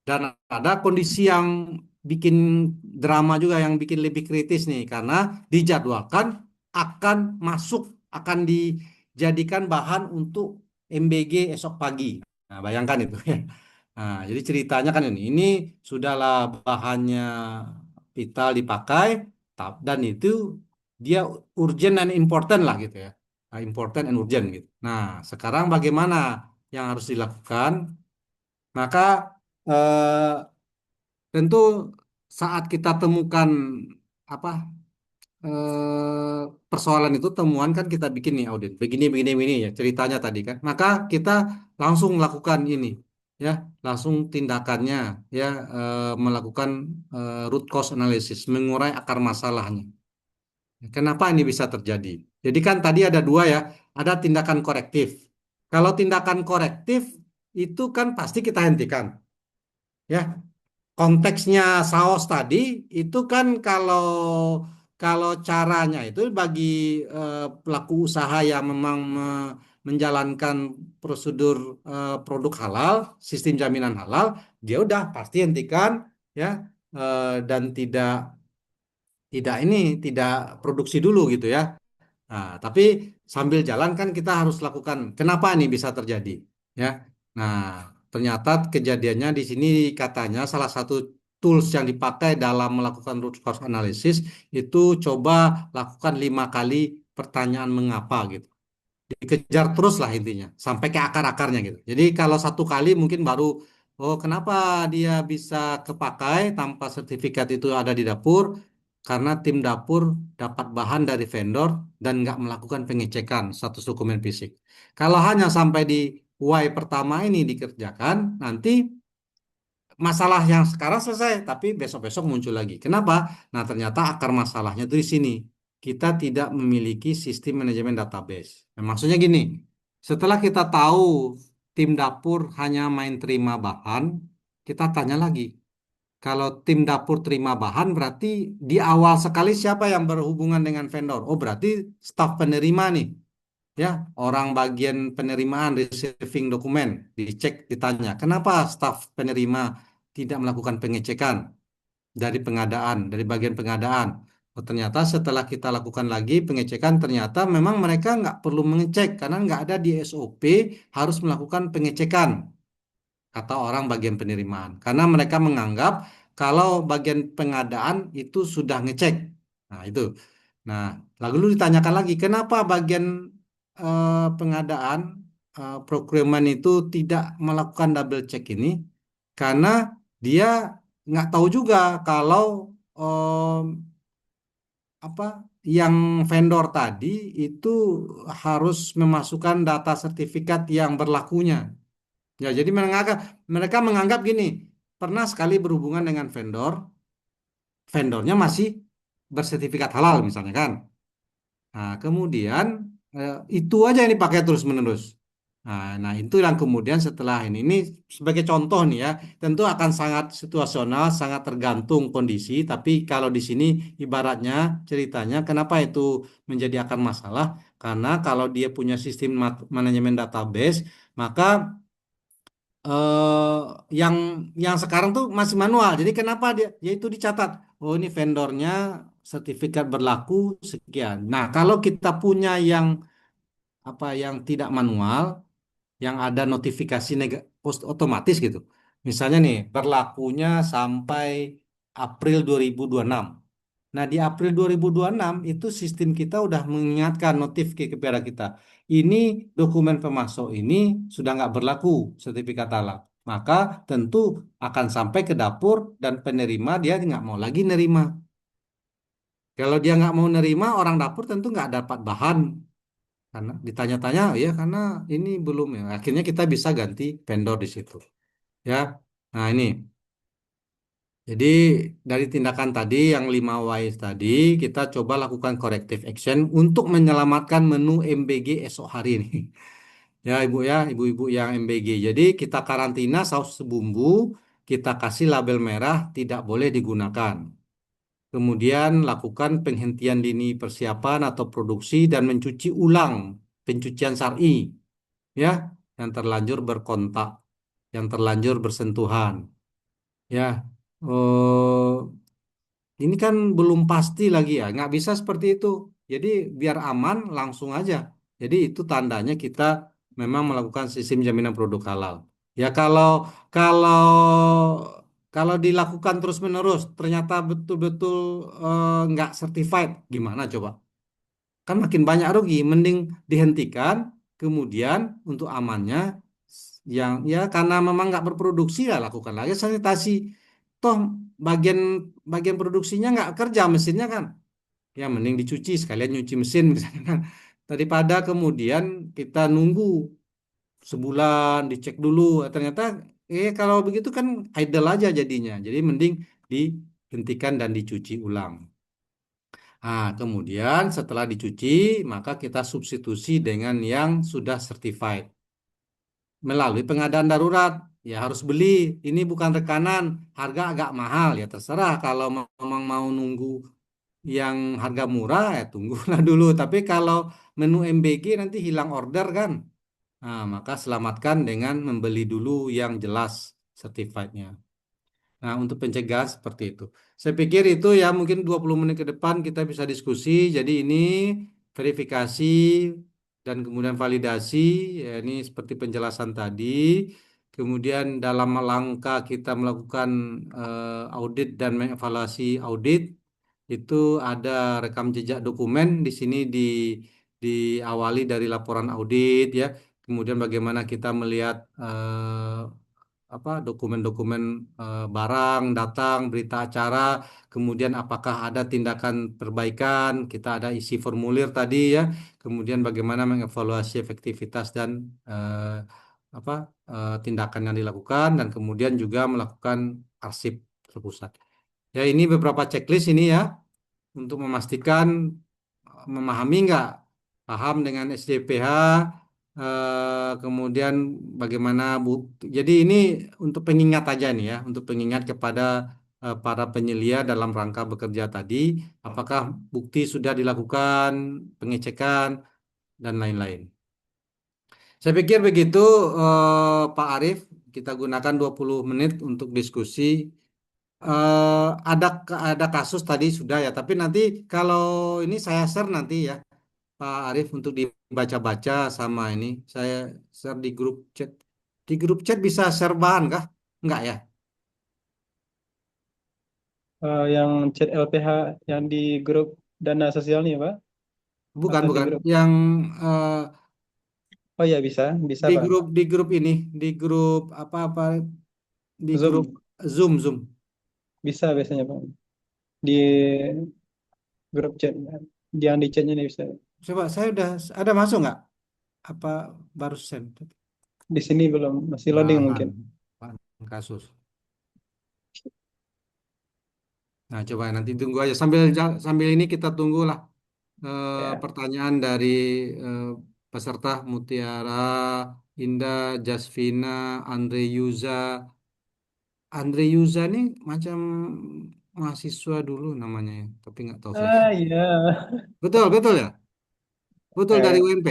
Dan ada kondisi yang bikin drama juga, yang bikin lebih kritis nih, karena dijadwalkan akan masuk, akan dijadikan bahan untuk MBG esok pagi. Nah, bayangkan itu ya. Nah, jadi ceritanya kan ini sudahlah bahannya vital dipakai, dan itu dia urgent and important lah gitu ya. Nah, important and urgent gitu. Nah, sekarang bagaimana yang harus dilakukan? Maka eh, tentu saat kita temukan apa persoalan itu, temuan kan kita bikin nih audit begini begini begini ya ceritanya tadi kan, maka kita langsung melakukan ini ya, langsung tindakannya ya, melakukan root cause analysis, mengurai akar masalahnya. Kenapa ini bisa terjadi? Jadi kan tadi ada dua ya, ada tindakan korektif. Kalau tindakan korektif itu kan pasti kita hentikan ya. Konteksnya saus tadi itu kan, kalau kalau caranya itu bagi pelaku usaha yang memang menjalankan prosedur produk halal, sistem jaminan halal, dia udah pasti hentikan ya, dan tidak ini tidak produksi dulu gitu ya. Nah, tapi sambil jalan kan kita harus lakukan. Kenapa ini bisa terjadi? Ya. Nah, ternyata kejadiannya di sini katanya salah satu tools yang dipakai dalam melakukan root cause analysis itu coba lakukan 5 kali pertanyaan mengapa gitu. Dikejar terus lah intinya sampai ke akar-akarnya gitu. Jadi kalau satu kali mungkin baru, oh kenapa dia bisa kepakai tanpa sertifikat itu ada di dapur, karena tim dapur dapat bahan dari vendor dan nggak melakukan pengecekan status dokumen fisik. Kalau hanya sampai di why pertama ini dikerjakan, nanti masalah yang sekarang selesai, tapi besok-besok muncul lagi. Kenapa? Nah, ternyata akar masalahnya itu di sini. Kita tidak memiliki sistem manajemen database. Nah, maksudnya gini, setelah kita tahu tim dapur hanya main terima bahan, kita tanya lagi. Kalau tim dapur terima bahan, berarti di awal sekali siapa yang berhubungan dengan vendor? Oh, berarti staf penerima nih. Ya, orang bagian penerimaan receiving dokumen dicek, ditanya, kenapa staf penerima tidak melakukan pengecekan dari pengadaan, dari bagian pengadaan? Oh, ternyata setelah kita lakukan lagi pengecekan, ternyata memang mereka nggak perlu mengecek karena nggak ada di SOP harus melakukan pengecekan, kata orang bagian penerimaan. Karena mereka menganggap kalau bagian pengadaan itu sudah ngecek. Nah, itu. Nah, lalu ditanyakan lagi, kenapa bagian pengadaan, procurement itu tidak melakukan double check ini? Karena dia nggak tahu juga kalau apa yang vendor tadi itu harus memasukkan data sertifikat yang berlakunya. Ya, jadi mereka menganggap gini, pernah sekali berhubungan dengan vendor, vendornya masih bersertifikat halal misalnya kan. Nah, kemudian itu aja yang dipakai terus-menerus. Nah, itu yang kemudian setelah ini sebagai contoh nih ya, tentu akan sangat situasional, sangat tergantung kondisi. Tapi kalau di sini ibaratnya ceritanya, kenapa itu menjadi akan masalah? Karena kalau dia punya sistem manajemen database, maka eh, yang sekarang tuh masih manual. Jadi kenapa dia? Yaitu dicatat. Oh, ini vendornya sertifikat berlaku sekian. Nah, kalau kita punya yang yang tidak manual, yang ada notifikasi post otomatis gitu. Misalnya nih, berlakunya sampai April 2026. Nah, di April 2026 itu sistem kita udah mengingatkan notif kepada kita. Ini dokumen pemasok ini sudah nggak berlaku sertifikat halal. Maka tentu akan sampai ke dapur dan penerima dia nggak mau lagi nerima. Kalau dia nggak mau nerima, orang dapur tentu nggak dapat bahan. Karena ditanya-tanya, ya karena ini belum ya. Akhirnya kita bisa ganti vendor di situ. Ya, nah ini. Jadi dari tindakan tadi yang 5 wise tadi, kita coba lakukan corrective action untuk menyelamatkan menu MBG esok hari ini. Ya ibu ya, ibu-ibu yang MBG. Jadi kita karantina saus sebumbu, kita kasih label merah, tidak boleh digunakan. Kemudian lakukan penghentian dini persiapan atau produksi dan mencuci ulang pencucian syar'i ya, yang terlanjur berkontak, yang terlanjur bersentuhan. Ya, oh, ini kan belum pasti lagi ya, nggak bisa seperti itu. Jadi biar aman langsung aja. Jadi itu tandanya kita memang melakukan sistem jaminan produk halal. Ya kalau kalau dilakukan terus-menerus ternyata betul-betul nggak certified, gimana coba? Kan makin banyak rugi. Mending dihentikan, kemudian untuk amannya yang ya karena memang nggak berproduksi lah lakukan lagi sanitasi. Toh bagian bagian produksinya nggak kerja mesinnya kan, ya mending dicuci sekalian nyuci mesin misalnya kan, daripada kemudian kita nunggu sebulan dicek dulu. Ternyata kalau begitu kan idle aja jadinya, jadi mending dihentikan dan dicuci ulang. Nah, kemudian setelah dicuci maka kita substitusi dengan yang sudah certified melalui pengadaan darurat. Ya harus beli, ini bukan rekanan, harga agak mahal, ya terserah. Kalau memang mau nunggu yang harga murah ya tunggulah dulu. Tapi kalau menu MBG nanti hilang order kan. Nah, maka selamatkan dengan membeli dulu yang jelas certified-nya. Nah, untuk pencegahan seperti itu. Saya pikir itu ya mungkin 20 menit ke depan kita bisa diskusi. Jadi ini verifikasi dan kemudian validasi, ya ini seperti penjelasan tadi. Kemudian dalam langkah kita melakukan audit dan mengevaluasi audit, itu ada rekam jejak dokumen di sini diawali dari laporan audit ya. Kemudian bagaimana kita melihat dokumen-dokumen barang datang, berita acara, kemudian apakah ada tindakan perbaikan, kita ada isi formulir tadi ya, kemudian bagaimana mengevaluasi efektivitas dan apa tindakan yang dilakukan, dan kemudian juga melakukan arsip terpusat. Ya ini beberapa checklist ini ya untuk memastikan memahami nggak, paham dengan SDPH, kemudian bagaimana jadi ini untuk pengingat aja nih ya, untuk pengingat kepada para penyelia dalam rangka bekerja tadi, apakah bukti sudah dilakukan, pengecekan, dan lain-lain. Saya pikir begitu Pak Arief, kita gunakan 20 menit untuk diskusi. Ada kasus tadi sudah ya, tapi nanti kalau ini saya share nanti ya Pak Arief untuk dibaca-baca sama ini. Saya share di grup chat. Di grup chat bisa share bahan kah? Enggak ya? Yang chat LPH yang di grup dana sosial nih Pak, Bukan, atau di bukan. grup? Yang eh, Oh ya bisa, bisa di Pak. grup ini, di grup apa-apa, di grup Zoom Zoom. bisa biasanya Pak. Di grup chat, yang di chatnya nih bisa. Coba saya udah ada masuk nggak? Apa baru send? Di sini belum, masih loading Bahan, mungkin. bahan kasus. Nah, coba nanti tunggu aja sambil ini kita tunggulah Ya. pertanyaan dari eh, peserta Mutiara, Indah, Jasvina, Andre Yuza. Andre Yuza nih macam mahasiswa dulu namanya ya, tapi nggak tahu saya. Ah iya, Betul, betul ya? Betul dari kayak UNP.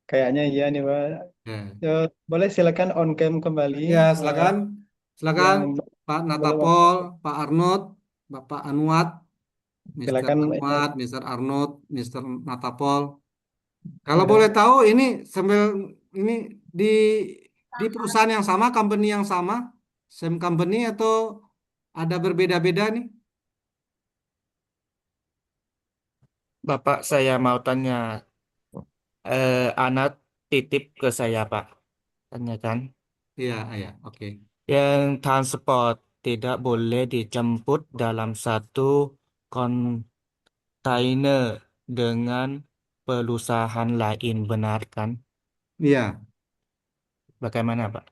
kayaknya iya nih Pak. Ya, Ya, boleh silakan on cam kembali. ya eh, silakan, silakan yang Pak belum Natapol, Pak Arnold, Bapak Anwat, Mr. silakan Anwat, Mr. Arnold, Mr. Natapol. Kalau boleh boleh. tahu ini sambil ini di di perusahaan yang sama, company yang sama, same company atau ada berbeda-beda nih? Bapak, saya mau tanya, anak titip ke saya, Pak. Tanyakan. Iya, iya, oke. Yang transport tidak boleh dijemput dalam satu kontainer dengan perusahaan lain, benar kan? Iya, Bagaimana, Pak?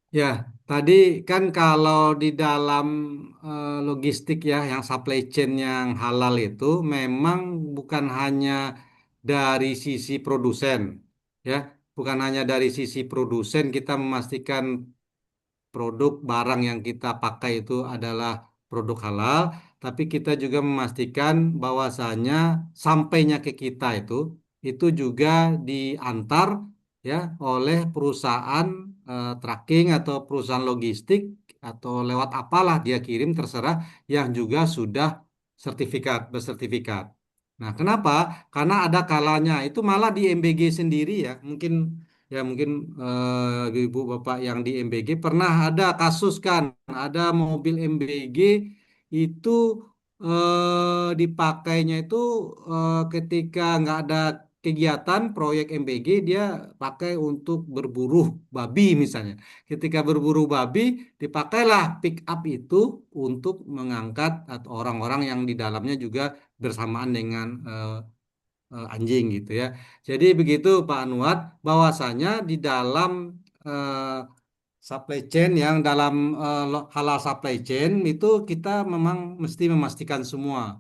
ya. Tadi kan kalau di dalam logistik ya, yang supply chain yang halal itu memang bukan hanya dari sisi produsen, ya, bukan hanya dari sisi produsen kita memastikan produk barang yang kita pakai itu adalah produk halal, tapi kita juga memastikan bahwasanya sampainya ke kita itu juga diantar ya oleh perusahaan tracking atau perusahaan logistik atau lewat apalah dia kirim terserah yang juga sudah bersertifikat. Nah, kenapa? Karena ada kalanya itu malah di MBG sendiri ya, mungkin ibu bapak yang di MBG pernah ada kasus kan, ada mobil MBG itu dipakainya itu ketika nggak ada kegiatan proyek MBG dia pakai untuk berburu babi misalnya. Ketika berburu babi dipakailah pick up itu untuk mengangkat atau orang-orang yang di dalamnya juga bersamaan dengan anjing gitu ya. Jadi begitu Pak Anwar, bahwasanya di dalam eh, supply chain yang dalam halal supply chain itu kita memang mesti memastikan semua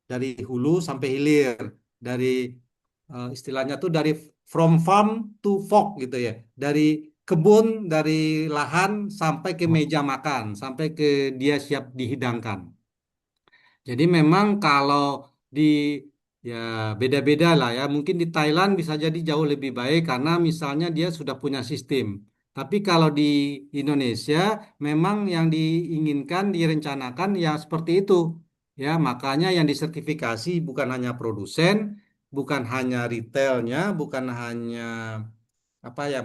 dari hulu sampai hilir, dari istilahnya tuh dari from farm to fork gitu ya, dari kebun, dari lahan sampai ke meja makan, sampai ke dia siap dihidangkan. Jadi memang kalau di ya beda-beda lah ya. Mungkin di Thailand bisa jadi jauh lebih baik karena misalnya dia sudah punya sistem. Tapi kalau di Indonesia memang yang diinginkan, direncanakan ya seperti itu. Ya, makanya yang disertifikasi bukan hanya produsen, bukan hanya retailnya, bukan hanya apa ya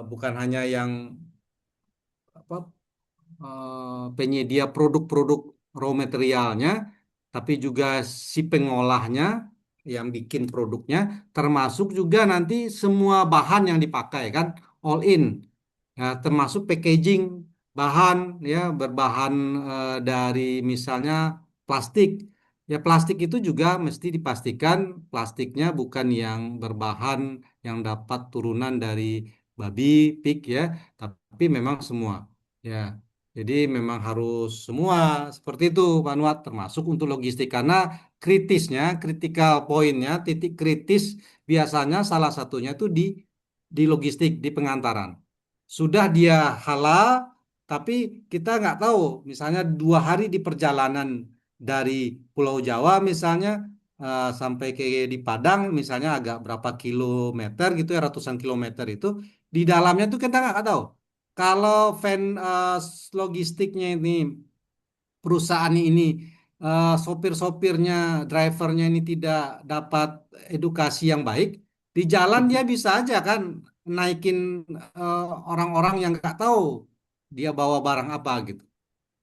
bukan hanya yang apa penyedia produk-produk raw materialnya, tapi juga si pengolahnya yang bikin produknya, termasuk juga nanti semua bahan yang dipakai kan, all in, ya, termasuk packaging bahan ya berbahan dari misalnya plastik. Ya plastik itu juga mesti dipastikan plastiknya bukan yang berbahan yang dapat turunan dari babi, pig ya, tapi memang semua. Ya, jadi memang harus semua seperti itu, Pak Anwar, termasuk untuk logistik karena critical poinnya, titik kritis biasanya salah satunya itu di logistik, di pengantaran. Sudah dia halal, tapi kita nggak tahu, misalnya 2 hari di perjalanan dari Pulau Jawa misalnya sampai ke di Padang, misalnya agak berapa kilometer gitu ya, ratusan kilometer itu, di dalamnya tuh kita nggak tahu. Kalau logistiknya ini perusahaan ini sopir-sopirnya, drivernya ini tidak dapat edukasi yang baik, di jalan dia bisa aja kan naikin eh, orang-orang yang nggak tahu dia bawa barang apa gitu.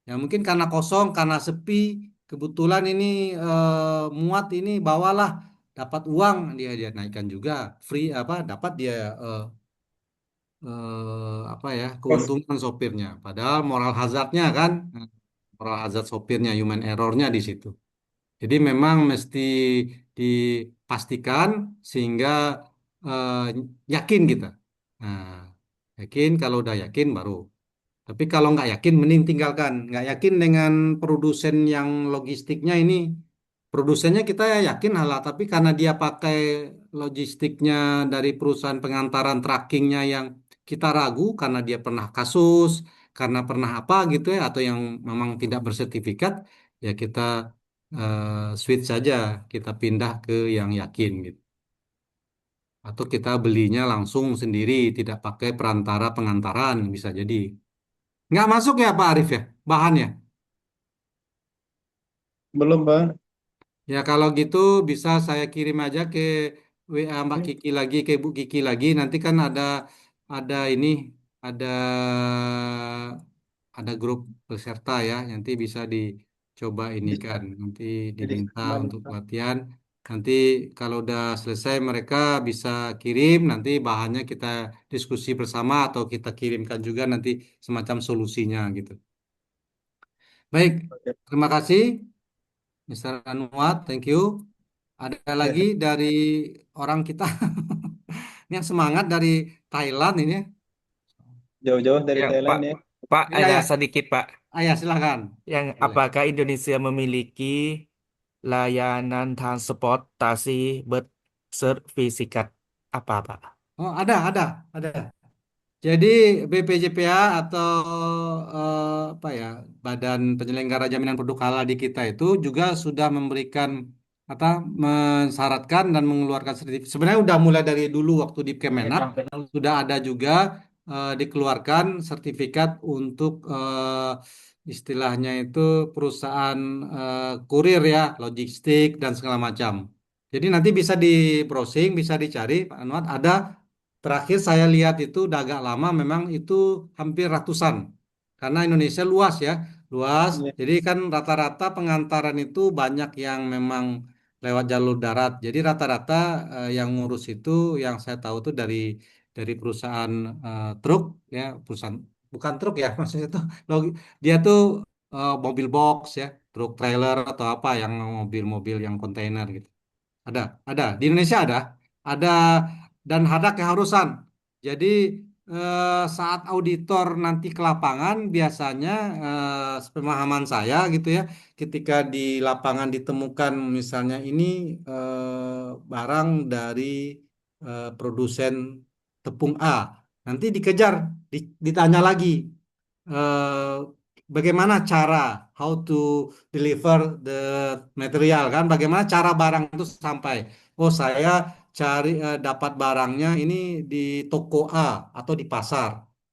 Ya mungkin karena kosong, karena sepi, kebetulan ini muat ini bawalah dapat uang dia naikkan juga free apa dapat dia apa ya Kos. keuntungan sopirnya. Padahal moral hazardnya kan, moral hazard sopirnya, human errornya di situ. Jadi memang mesti dipastikan sehingga eh, yakin kita. Nah, yakin kalau udah yakin baru. Tapi kalau nggak yakin, mending tinggalkan. Nggak yakin dengan produsen yang logistiknya ini, produsennya kita yakin halal, tapi karena dia pakai logistiknya dari perusahaan pengantaran trackingnya yang kita ragu karena dia pernah kasus, karena pernah apa gitu ya, atau yang memang tidak bersertifikat, ya kita switch saja, kita pindah ke yang yakin gitu. Atau kita belinya langsung sendiri, tidak pakai perantara pengantaran, bisa jadi. Nggak masuk ya Pak Arif ya, bahannya. Belum, Pak. Ya kalau gitu bisa saya kirim aja ke WA Mbak Kiki lagi, ke Bu Kiki lagi. Nanti kan ada ini, ada ada grup peserta ya. Nanti bisa dicoba ini kan. Nanti Jadi diminta banyak, untuk Pak. latihan. Nanti kalau udah selesai mereka bisa kirim. Nanti bahannya kita diskusi bersama atau kita kirimkan juga nanti semacam solusinya gitu. Baik, Oke. terima kasih. Mr. Anwar, thank you. Ada lagi Ya, dari orang kita ini yang semangat dari Thailand ini. jauh-jauh dari Ya, Pak, Thailand ya. Pak Ya, ada ya, sedikit Pak. ya silakan. Yang Boleh. apakah Indonesia memiliki layanan transportasi bersertifikat apa Pak? Oh, ada. Jadi BPJPH atau apa ya, Badan Penyelenggara Jaminan Produk Halal di kita itu juga sudah memberikan apa mensyaratkan dan mengeluarkan sertifikat. Sebenarnya udah mulai dari dulu waktu di Kemenak sudah ada juga dikeluarkan sertifikat untuk istilahnya itu perusahaan kurir ya, logistik dan segala macam. Jadi nanti bisa di browsing, bisa dicari Pak Anwar. Ada terakhir saya lihat itu udah agak lama, memang itu hampir ratusan. Karena Indonesia luas ya, luas. Iya, Jadi kan rata-rata pengantaran itu banyak yang memang lewat jalur darat. Jadi rata-rata yang ngurus itu yang saya tahu tuh dari perusahaan truk ya, perusahaan bukan truk ya maksudnya tuh dia tuh mobil box ya, truk trailer atau apa yang mobil-mobil yang kontainer gitu. Ada, di Indonesia ada dan ada keharusan. Jadi saat auditor nanti ke lapangan biasanya sepemahaman saya gitu ya, ketika di lapangan ditemukan misalnya ini barang dari produsen tepung A, nanti dikejar, ditanya lagi eh, bagaimana cara how to deliver the material kan, bagaimana cara barang itu sampai. Oh, saya cari dapat barangnya ini di toko A atau di pasar.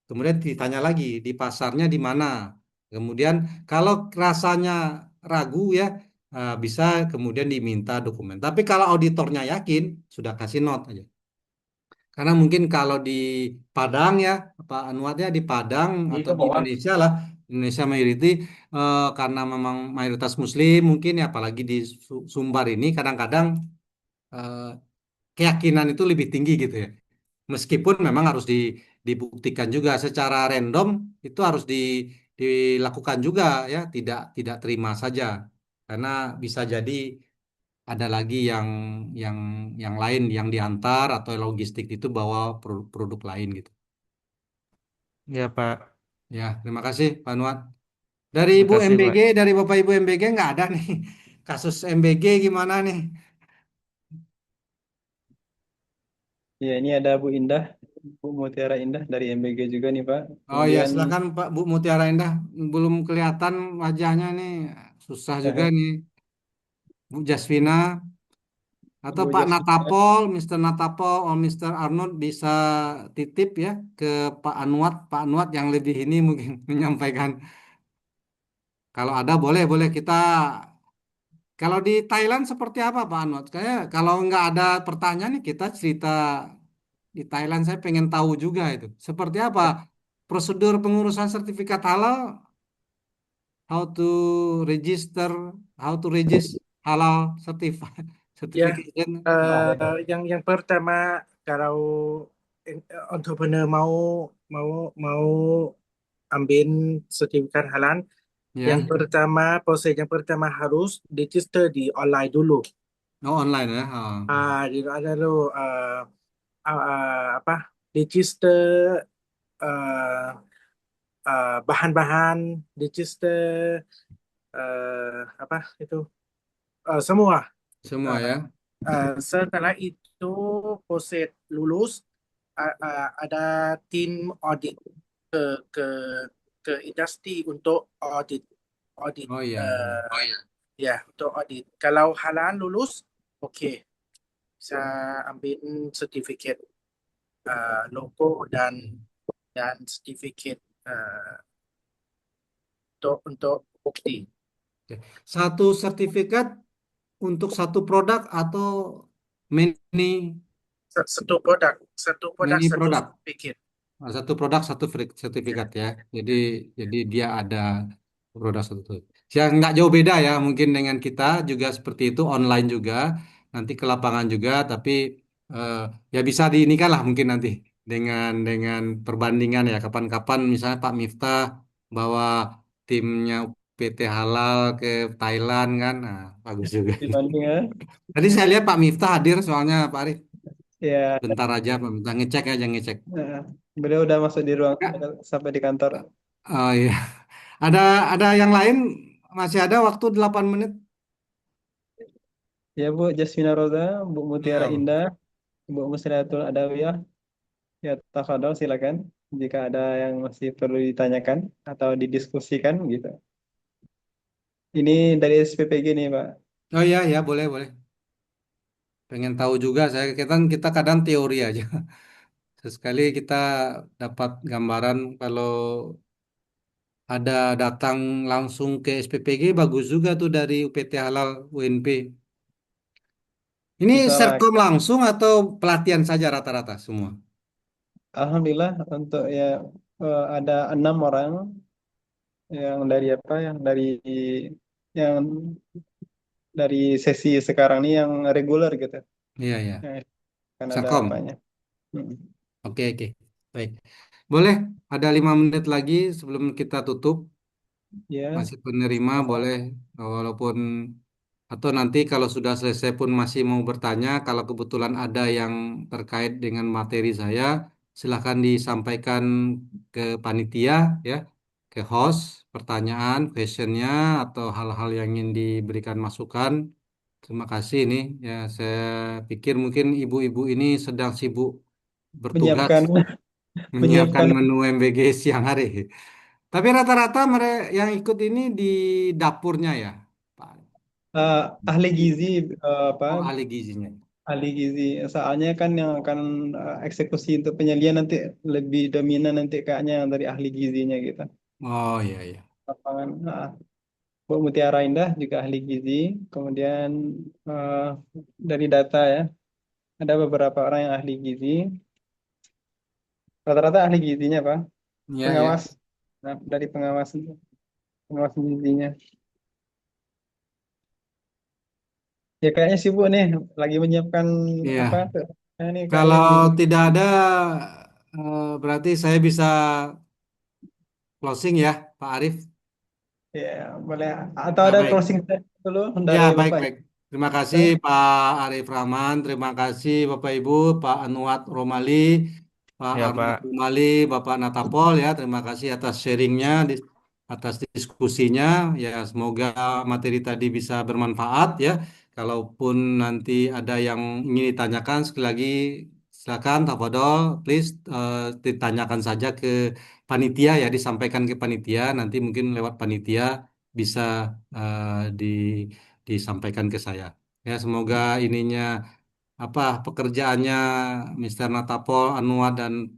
Kemudian ditanya lagi di pasarnya di mana. Kemudian kalau rasanya ragu ya bisa kemudian diminta dokumen. Tapi kalau auditornya yakin sudah kasih note aja. Karena mungkin kalau di Padang ya, Pak Anwar ya di Padang atau di Indonesia lah, Indonesia mayoriti karena memang mayoritas Muslim mungkin ya, apalagi di Sumbar ini kadang-kadang eh, keyakinan itu lebih tinggi gitu ya. Meskipun memang harus dibuktikan juga secara random itu harus dilakukan juga ya, tidak terima saja. Karena bisa jadi ada lagi yang yang lain yang diantar atau logistik itu bawa produk lain gitu. Ya, Pak. Ya, terima kasih Pak Nuat. Dari Terima Ibu kasih, Pak. MBG, dari Bapak Ibu MBG nggak ada nih. Kasus MBG gimana nih? ya ini ada Bu Indah, Bu Mutiara Indah dari MBG juga nih Pak. Oh ya, Kemudian silakan Pak Bu Mutiara Indah. Belum kelihatan wajahnya nih. Susah juga eh, nih. Bu Jasvina atau Bu Pak Jasmine, Natapol, Mister Natapol, atau Mister Arnold bisa titip ya ke Pak Anwat. Pak Anwat yang lebih ini mungkin menyampaikan. Kalau ada boleh boleh kita. Kalau di Thailand seperti apa Pak Anwar? Kayak kalau nggak ada pertanyaan nih kita cerita di Thailand. Saya pengen tahu juga itu. Seperti apa prosedur pengurusan sertifikat halal? How to register? How to register halal Ya, certification? yang pertama kalau entrepreneur mau mau mau ambil sertifikat halal, yang Ya, pertama proses yang pertama harus register di online dulu. oh online ya. Oh. Di ada dulu apa register uh, bahan-bahan, register apa itu semua. Semua Uh, ya. Setelah itu proses lulus ada tim audit ke ke ke industri untuk audit audit Oh iya. ya untuk audit. Kalau halal lulus, oke bisa ambil sertifikat logo dan sertifikat untuk bukti. Oke. Satu sertifikat untuk satu produk atau many Satu produk many satu produk. sertifikat. Satu produk satu Ya. sertifikat ya. Jadi dia ada produk satu. Ya nggak jauh beda ya mungkin dengan kita juga seperti itu online juga nanti ke lapangan juga tapi eh, ya bisa diinikan lah mungkin nanti dengan perbandingan ya kapan-kapan misalnya Pak Miftah bawa timnya PT Halal ke Thailand kan, nah, bagus juga. dibanding ya. Tadi saya lihat Pak Miftah hadir soalnya Pak Arif. Ya, Bentar aja Pak Miftah ngecek aja ngecek. eh, beliau udah masuk di ruang Ya. sampai di kantor. Oh iya. Ada yang lain masih ada waktu 8 menit. Ya Bu Jasmina Roza, Bu Mutiara Ya. Indah, Bu Musliatul Adawiyah, ya tafadhol silakan jika ada yang masih perlu ditanyakan atau didiskusikan gitu. Ini dari SPPG nih Pak. Oh iya ya boleh boleh. Pengen tahu juga saya kita kadang teori aja. Sesekali kita dapat gambaran kalau ada datang langsung ke SPPG bagus juga tuh dari UPT Halal UNP. Ini Insya Allah. serkom langsung atau pelatihan saja rata-rata semua? Alhamdulillah untuk ya ada 6 orang yang dari apa yang dari sesi sekarang ini yang reguler gitu. Iya, iya. Ya, kan ada Serkom. apanya. Hmm. Oke, oke. Baik. Boleh, ada 5 menit lagi sebelum kita tutup. Ya, Masih penerima boleh, walaupun atau nanti kalau sudah selesai pun masih mau bertanya, kalau kebetulan ada yang terkait dengan materi saya, silahkan disampaikan ke panitia ya, ke host, pertanyaan, questionnya atau hal-hal yang ingin diberikan masukan. Terima kasih ini ya, saya pikir mungkin ibu-ibu ini sedang sibuk bertugas menyiapkan menyiapkan menyiapkan menu MBG siang hari. Tapi rata-rata mereka yang ikut ini di dapurnya ya, Pak. eh, ahli gizi apa Oh, ahli gizinya. ahli gizi. Soalnya kan yang akan eksekusi untuk penyalian nanti lebih dominan nanti kayaknya dari ahli gizinya gitu. Oh iya iya. Lapangan. Bu Mutiara Indah juga ahli gizi. Kemudian eh, dari data ya, ada beberapa orang yang ahli gizi. Rata-rata ahli gizinya, Pak. Iya Pengawas. iya. Nah, dari pengawas pengawas gizinya. Ya kayaknya sibuk nih, lagi menyiapkan apa Iya. tuh? Nah, ini kayaknya Kalau di tidak ada berarti saya bisa closing ya, Pak Arif. ya boleh atau Ya ada baik. closing statement dulu Ya, dari baik-baik. Bapaknya. Terima kasih Pak Arif Rahman, terima kasih Bapak Ibu, Pak Anuat Romali, Pak Ya, Arman Pak. Romali, Bapak Natapol ya. Terima kasih atas sharingnya, atas diskusinya. Ya, semoga materi tadi bisa bermanfaat ya. Kalaupun nanti ada yang ingin ditanyakan, sekali lagi silakan, tafadhol, please ditanyakan saja ke panitia ya, disampaikan ke panitia. Nanti mungkin lewat panitia bisa di disampaikan ke saya. Ya, semoga ininya apa pekerjaannya Mr. Natapol, Anwar dan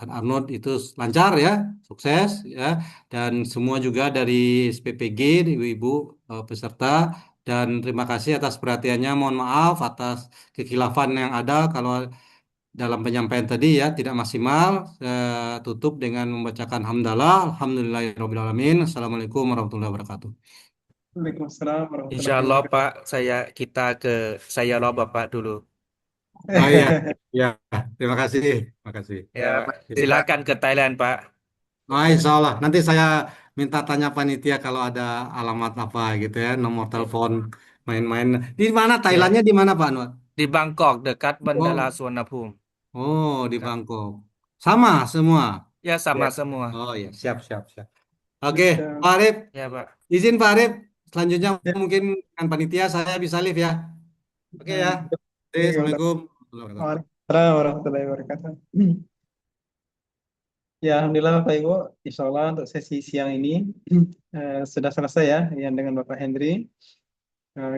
Arnold itu lancar ya, sukses ya, dan semua juga dari SPPG, ibu-ibu peserta. Dan terima kasih atas perhatiannya. Mohon maaf atas kekhilafan yang ada kalau dalam penyampaian tadi ya tidak maksimal. Saya tutup dengan membacakan hamdalah, alhamdulillahirobbilalamin. Assalamualaikum warahmatullahi wabarakatuh. Waalaikumsalam Insya warahmatullahi Allah, wabarakatuh. Pak, saya rob Bapak dulu. Oh iya, ya, terima kasih, terima kasih. Ya, Ya, Pak. makasih Pak. Silakan ke Thailand, Pak. Oh, insya Allah, nanti saya minta tanya panitia kalau ada alamat apa gitu ya, nomor telepon, main-main. Di mana Ya, Thailandnya di mana Pak Anwar? di Bangkok dekat Bandara Oh, Suvarnabhumi. oh di Kak. Bangkok. Sama semua. Ya, sama Ya, semua. Oh ya, siap, siap, siap. Oke, Bisa. Pak Arif, Ya, Pak. izin Pak Arif. Selanjutnya Ya. mungkin dengan panitia saya bisa live ya. Oke ya. Oke, Assalamualaikum warahmatullahi wabarakatuh. Waalaikumsalam warahmatullahi wabarakatuh. Ya, Alhamdulillah Bapak Ibu, Insya Allah untuk sesi siang ini sudah selesai ya, yang dengan Bapak Hendri.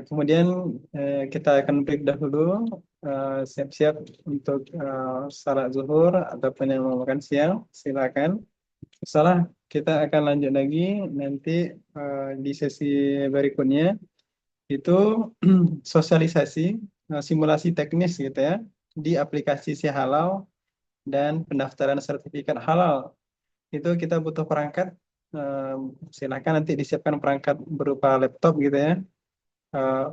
Kemudian kita akan break dahulu, siap-siap untuk salat zuhur ataupun yang mau makan siang, silakan. Salah, kita akan lanjut lagi nanti di sesi berikutnya itu sosialisasi, simulasi teknis gitu ya, di aplikasi Si Halal dan pendaftaran sertifikat halal. Itu kita butuh perangkat, eh, silakan nanti disiapkan perangkat berupa laptop gitu ya,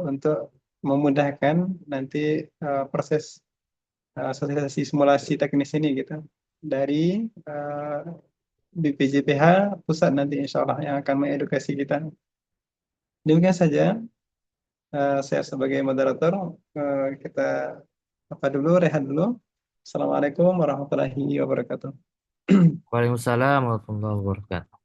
untuk memudahkan nanti proses sosialisasi simulasi teknis ini gitu dari eh, BPJPH pusat nanti insya Allah yang akan mengedukasi kita. Demikian saja, saya sebagai moderator, kita apa dulu, rehat dulu. Assalamualaikum warahmatullahi wabarakatuh. Waalaikumsalam warahmatullahi wabarakatuh.